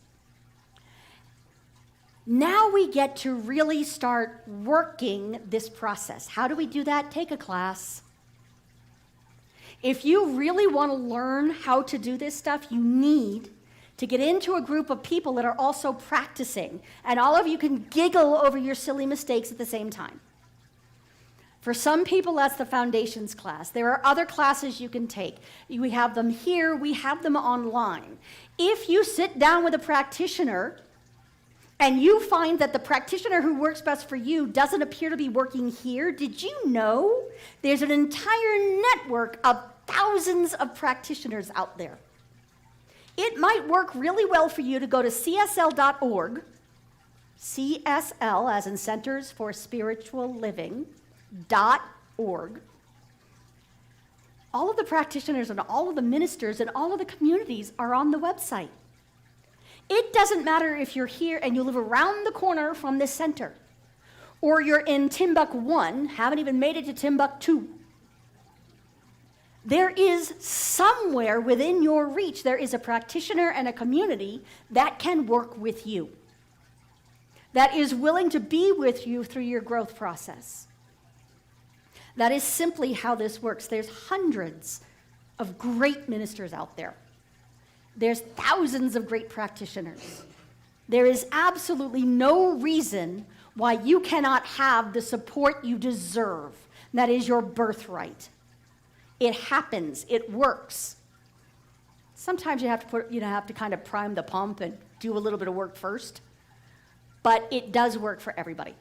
Now we get to really start working this process. How do we do that? Take a class. If you really want to learn how to do this stuff, you need to get into a group of people that are also practicing, and all of you can giggle over your silly mistakes at the same time. For some people, that's the foundations class. There are other classes you can take. We have them here, we have them online. If you sit down with a practitioner and you find that the practitioner who works best for you doesn't appear to be working here, did you know there's an entire network of thousands of practitioners out there? It might work really well for you to go to csl.org, CSL as in Centers for Spiritual Living, .org. All of the practitioners and all of the ministers and all of the communities are on the website. It doesn't matter if you're here and you live around the corner from this center, or you're in Timbuk 1, haven't even made it to Timbuk 2. There is somewhere within your reach, there is a practitioner and a community that can work with you, that is willing to be with you through your growth process. That is simply how this works. There's hundreds of great ministers out there. There's thousands of great practitioners. There is absolutely no reason why you cannot have the support you deserve. That is your birthright. It happens. It works. Sometimes you have to kind of prime the pump and do a little bit of work first, but it does work for everybody.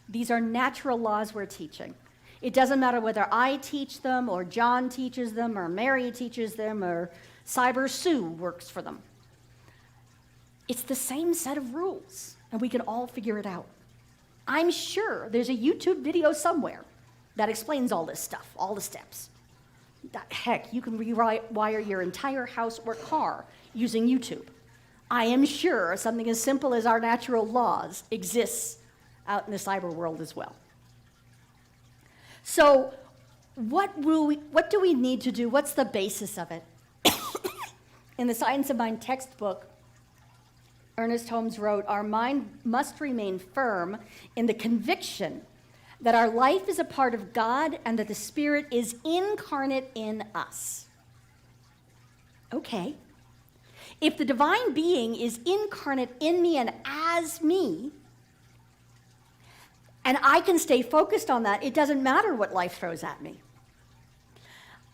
These are natural laws we're teaching. It doesn't matter whether I teach them or John teaches them or Mary teaches them or Cyber Sue works for them. It's the same set of rules, and we can all figure it out. I'm sure there's a YouTube video somewhere that explains all this stuff, all the steps. Heck, you can rewire your entire house or car using YouTube. I am sure something as simple as our natural laws exists out in the cyber world as well. So what do we need to do? What's the basis of it? In the Science of Mind textbook, Ernest Holmes wrote, "Our mind must remain firm in the conviction that our life is a part of God and that the Spirit is incarnate in us." Okay. If the divine being is incarnate in me and as me, and I can stay focused on that, it doesn't matter what life throws at me.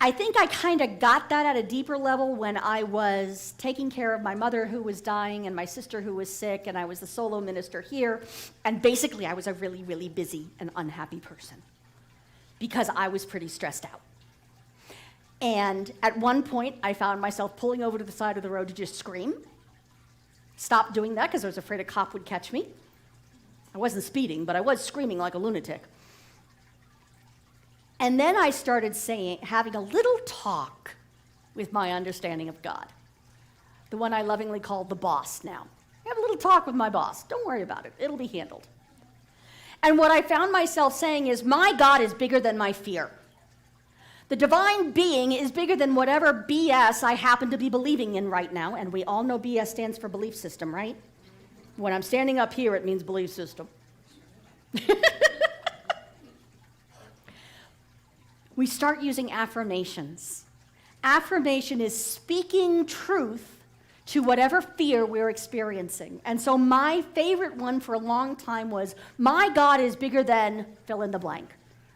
I think I kind of got that at a deeper level when I was taking care of my mother who was dying and my sister who was sick, and I was the solo minister here. And basically, I was a really, really busy and unhappy person because I was pretty stressed out. And at one point, I found myself pulling over to the side of the road to just scream. Stopped doing that because I was afraid a cop would catch me. I wasn't speeding, but I was screaming like a lunatic. And then I started having a little talk with my understanding of God, the one I lovingly call the boss now. I have a little talk with my boss. Don't worry about it. It'll be handled. And what I found myself saying is, my God is bigger than my fear. The divine being is bigger than whatever BS I happen to be believing in right now. And we all know BS stands for belief system, right? When I'm standing up here, it means belief system. We start using affirmations. Affirmation is speaking truth to whatever fear we're experiencing. And so my favorite one for a long time was, my God is bigger than fill in the blank.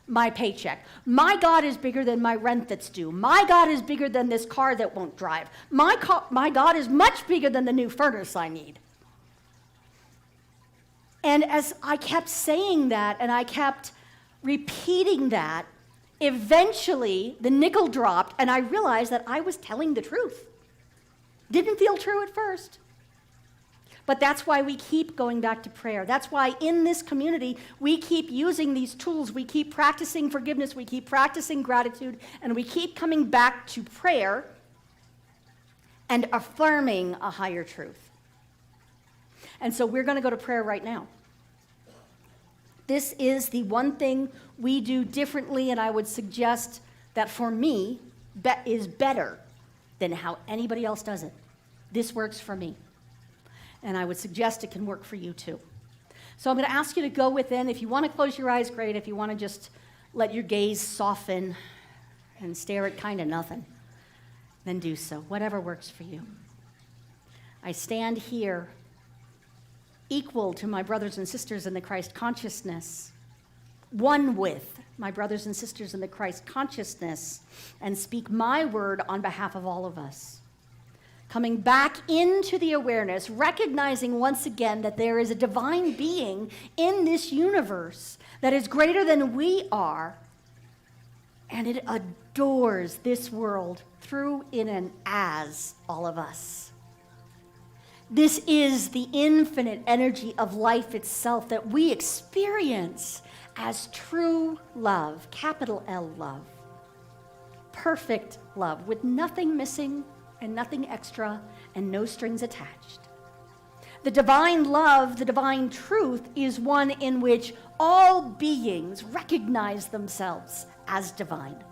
My paycheck. My God is bigger than my rent that's due. My God is bigger than this car that won't drive. My God is much bigger than the new furnace I need. And as I kept saying that and I kept repeating that, eventually the nickel dropped and I realized that I was telling the truth. Didn't feel true at first. But that's why we keep going back to prayer. That's why in this community, we keep using these tools. We keep practicing forgiveness. We keep practicing gratitude. And we keep coming back to prayer and affirming a higher truth. And so we're going to go to prayer right now. This is the one thing we do differently, and I would suggest that for me is better than how anybody else does it. This works for me. And I would suggest it can work for you too. So I'm going to ask you to go within. If you want to close your eyes, great. If you want to just let your gaze soften and stare at kind of nothing, then do so. Whatever works for you. I stand here equal to my brothers and sisters in the Christ consciousness, one with my brothers and sisters in the Christ consciousness, and speak my word on behalf of all of us. Coming back into the awareness, recognizing once again that there is a divine being in this universe that is greater than we are, and it adores this world through, in, and as all of us. This is the infinite energy of life itself that we experience as true love, capital L love, perfect love with nothing missing and nothing extra, and no strings attached. The divine love, the divine truth, is one in which all beings recognize themselves as divine.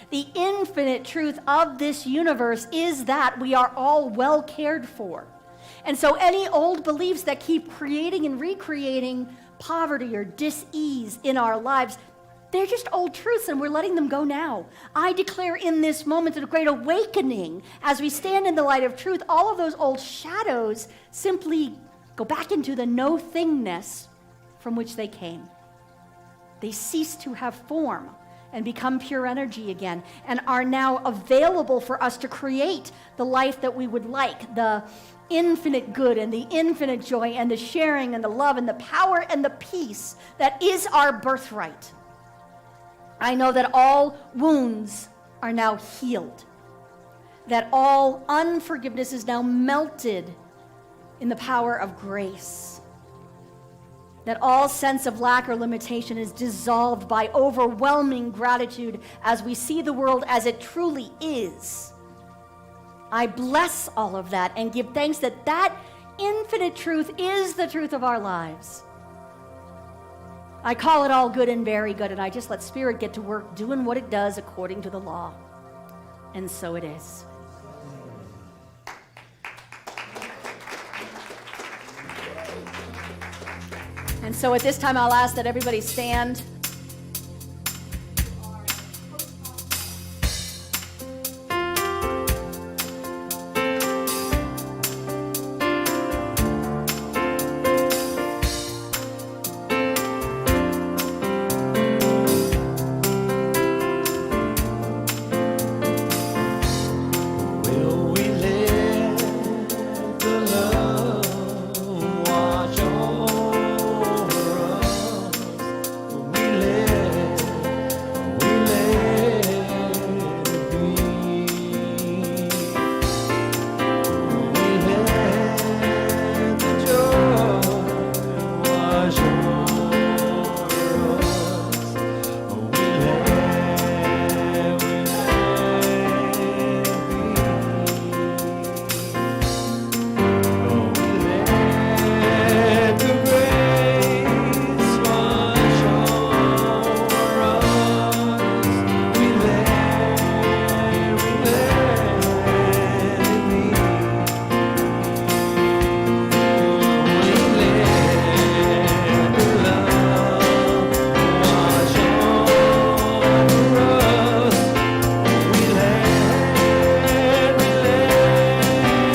The infinite truth of this universe is that we are all well cared for. And so any old beliefs that keep creating and recreating poverty or dis-ease in our lives, they're just old truths, and we're letting them go now. I declare in this moment of great awakening, as we stand in the light of truth, all of those old shadows simply go back into the no-thingness from which they came. They cease to have form and become pure energy again, and are now available for us to create the life that we would like, the infinite good and the infinite joy and the sharing and the love and the power and the peace that is our birthright. I know that all wounds are now healed, that all unforgiveness is now melted in the power of grace, that all sense of lack or limitation is dissolved by overwhelming gratitude as we see the world as it truly is. I bless all of that and give thanks that that infinite truth is the truth of our lives. I call it all good and very good, and I just let Spirit get to work doing what it does according to the law. And so it is. And so at this time, I'll ask that everybody stand. Will we let the love wash over us? Will we let it be? Will we let the joy wash over us? Will we let it be? Oh, we let the grace wash over us. We let it be. We let the love wash over us. We let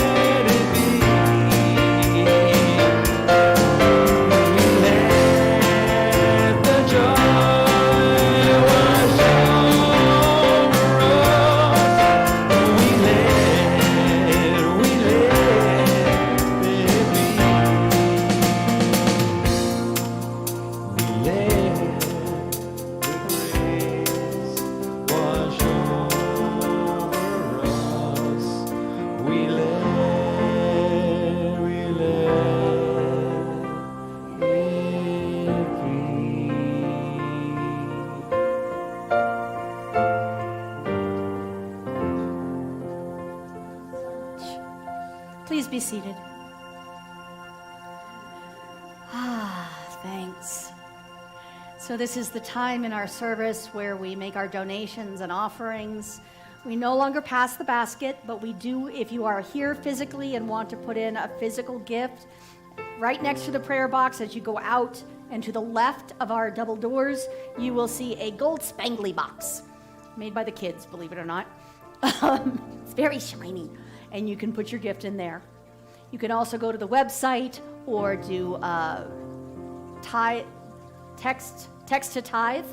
it be. We let the joy wash over us. We let it be. We let the grace wash over us. We let it be. Please be seated. Thanks. So this is the time in our service where we make our donations and offerings. We no longer pass the basket, but we do, if you are here physically and want to put in a physical gift, right next to the prayer box as you go out and to the left of our double doors, you will see a gold spangly box made by the kids, believe it or not. It's very shiny, and you can put your gift in there. You can also go to the website or do text to tithe,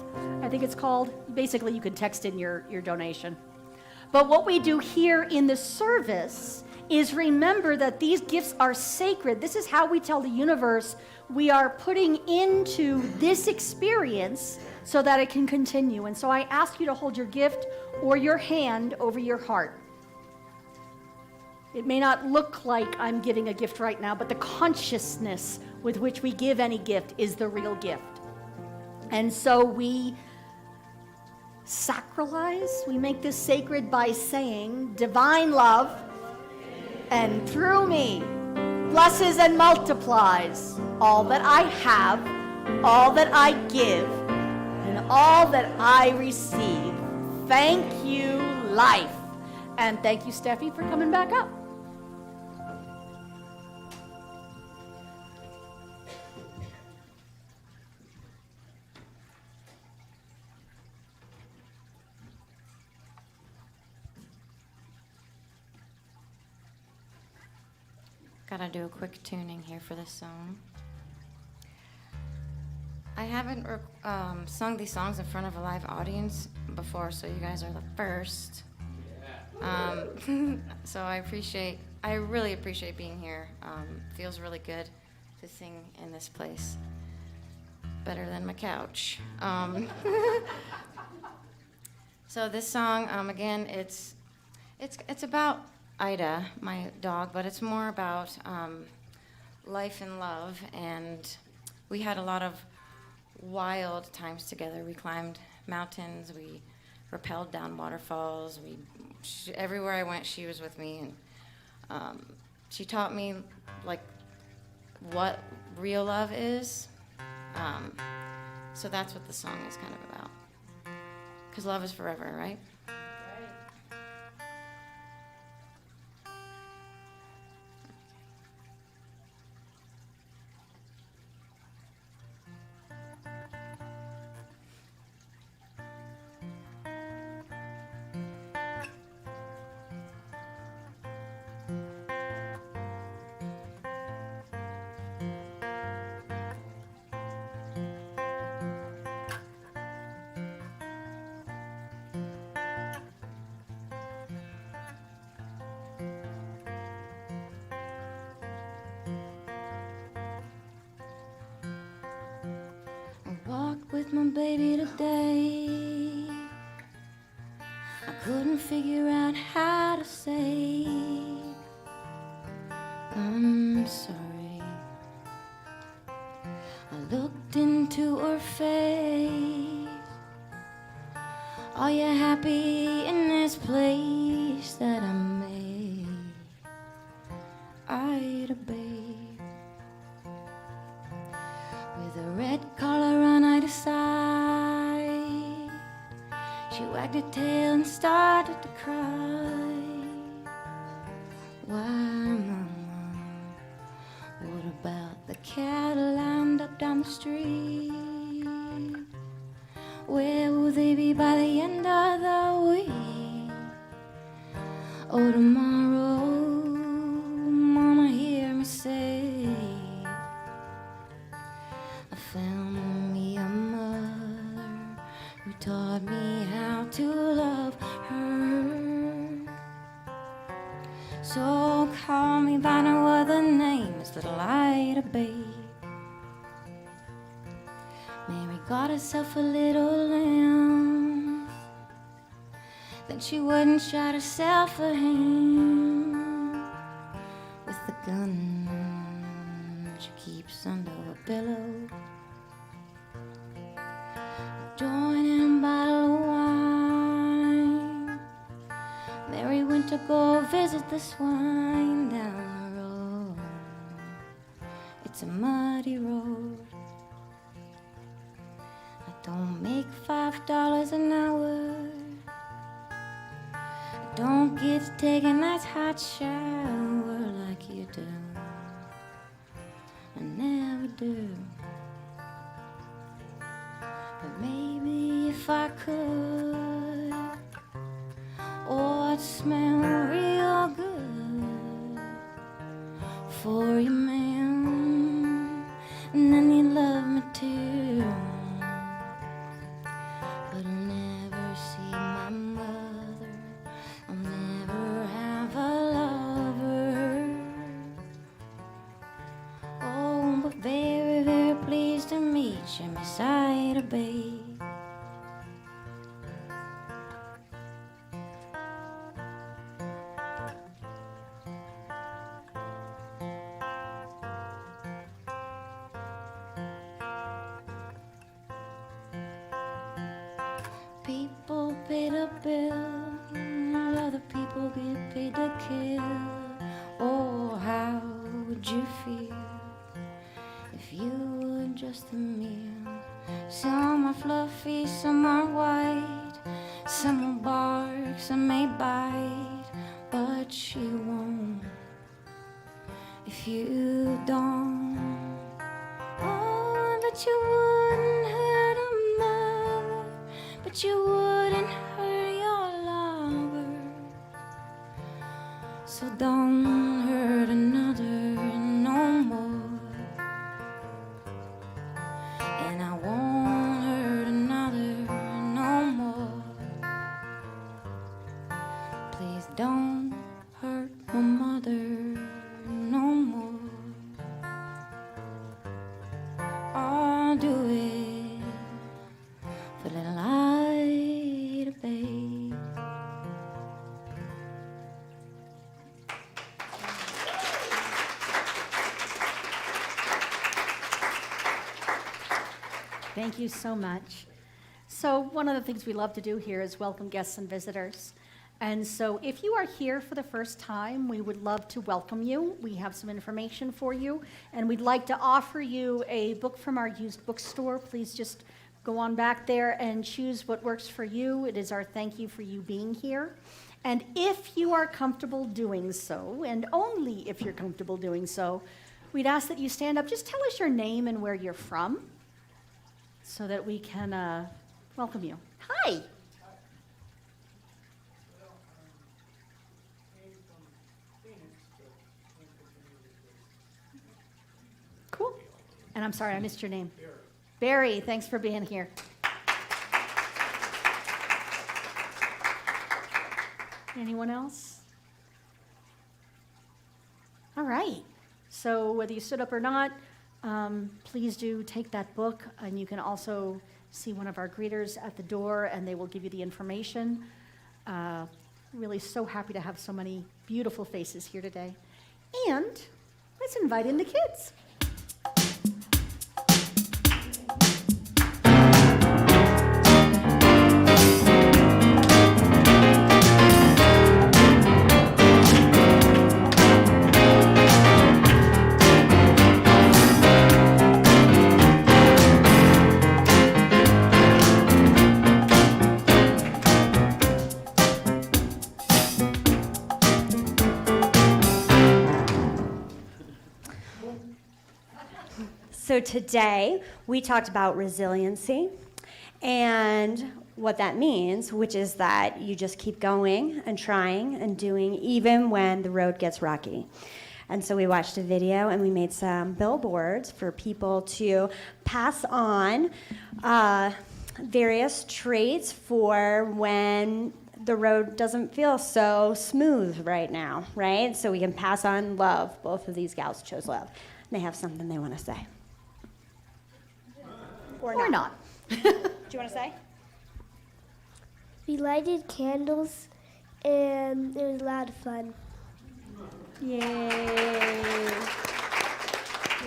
I think it's called. Basically, you can text in your donation. But what we do here in the service is remember that these gifts are sacred. This is how we tell the universe we are putting into this experience so that it can continue. And so I ask you to hold your gift or your hand over your heart. It may not look like I'm giving a gift right now, but the consciousness with which we give any gift is the real gift. And so we sacralize, we make this sacred by saying, divine love, and through me blesses and multiplies all that I have, all that I give, and all that I receive. Thank you, life. And thank you, Steffi, for coming back up. Gotta do a quick tuning here for this song. I haven't sung these songs in front of a live audience before, so you guys are the first. So I really appreciate being here. Feels really good to sing in this place. Better than my couch. So this song, again, it's about Ida, my dog, but it's more about life and love. And we had a lot of wild times together. We climbed mountains, we rappelled down waterfalls. Everywhere I went, she was with me, and she taught me like what real love is. So that's what the song is kind of about. Because love is forever, right? with my baby today. I couldn't figure out how to say I'm sorry. I looked into her face. Are you happy in this place that I made? I had a babe with a red collar on either side. She wagged her tail and started to cry. Why, Mama, what about the cattle lined up down the street? Where will they be by the end of the week? Oh, tomorrow, Mama, hear me say, I found me a mother who taught me how to love her. So call me by no other name as little Ida Babe. Mary got herself a little lamb, then she wouldn't shot herself a hand with the gun she keeps under her pillow. Join in a bottle of wine. Mary went to go visit the swine down the road. It's a muddy road. I don't make $5 an hour. I don't get to take a nice hot shower like you do. I never do. But maybe if I could, oh, I'd smell real good for you, ma'am, and then you'd love me too. But I'll never see my mother, I'll never have a lover. Oh, but very, very pleased to meet you, Miss Ida Babe. People pay the bill, other people get paid to kill. Oh, how would you feel if you were just a meal? Some are fluffy, some are white, some will bark, some may bite, but she won't if you don't. Oh, but you wouldn't hurt a mother, but you wouldn't hurt your lover. So don't hurt another no more. And I won't hurt another no more. Please don't hurt my mother no more. I'll do it for little Ida Babe. Thank you so much. So one of the things we love to do here is welcome guests and visitors. And so if you are here for the first time, we would love to welcome you. We have some information for you, and we'd like to offer you a book from our used bookstore. Please just go on back there and choose what works for you. It is our thank you for you being here. And if you are comfortable doing so, and only if you're comfortable doing so, we'd ask that you stand up. Just tell us your name and where you're from so that we can welcome you. Hi. Cool. And I'm sorry, I missed your name. Barry, thanks for being here. Anyone else? All right. So whether you stood up or not, please do take that book, and you can also see one of our greeters at the door, and they will give you the information. Really so happy to have so many beautiful faces here today. And let's invite in the kids. So today we talked about resiliency and what that means, which is that you just keep going and trying and doing even when the road gets rocky. And so we watched a video and we made some billboards for people to pass on various traits for when the road doesn't feel so smooth right now, right? So we can pass on love. Both of these gals chose love. And they have something they want to say. Or not. Do you want to say? We lighted candles, and it was a lot of fun. Yay. You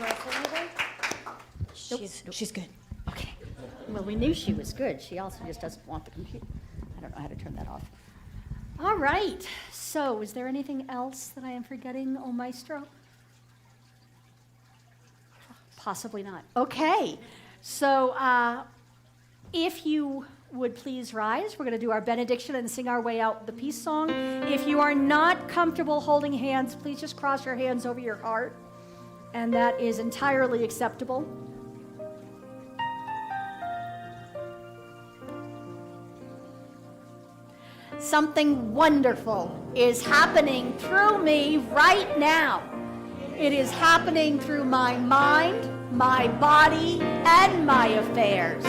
want to say anything? She's good. Okay. Well, we knew she was good. She also just doesn't want the computer. I don't know how to turn that off. All right. So, is there anything else that I am forgetting, O Maestro? Possibly not. Okay. So, if you would please rise, we're going to do our benediction and sing our way out the peace song. If you are not comfortable holding hands, please just cross your hands over your heart, and that is entirely acceptable. Something wonderful is happening through me right now. It is happening through my mind, my body, and my affairs.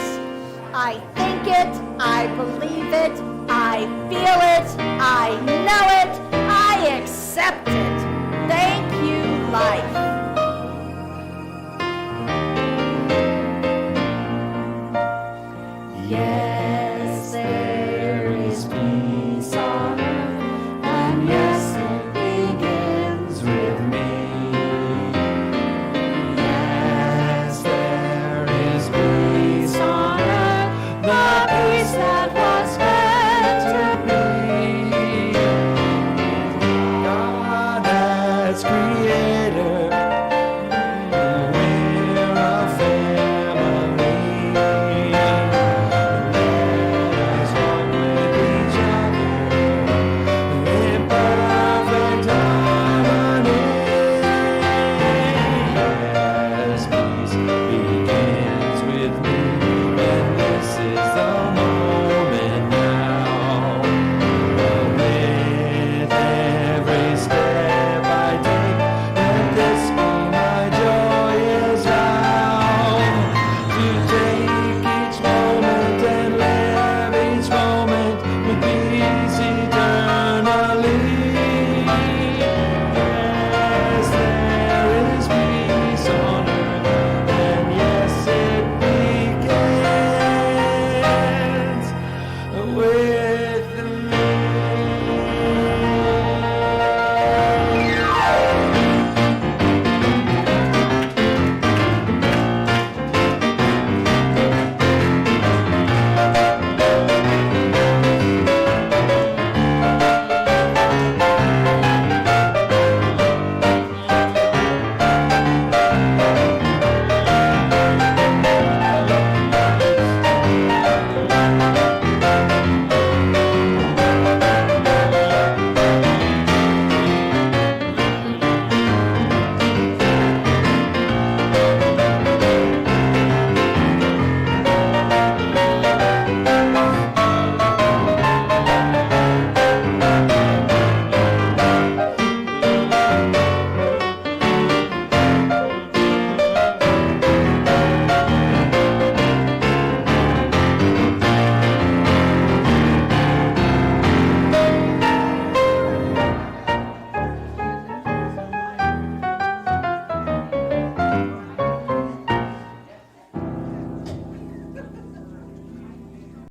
I think it, I believe it, I feel it, I know it, I accept it. Thank you, life. Yeah.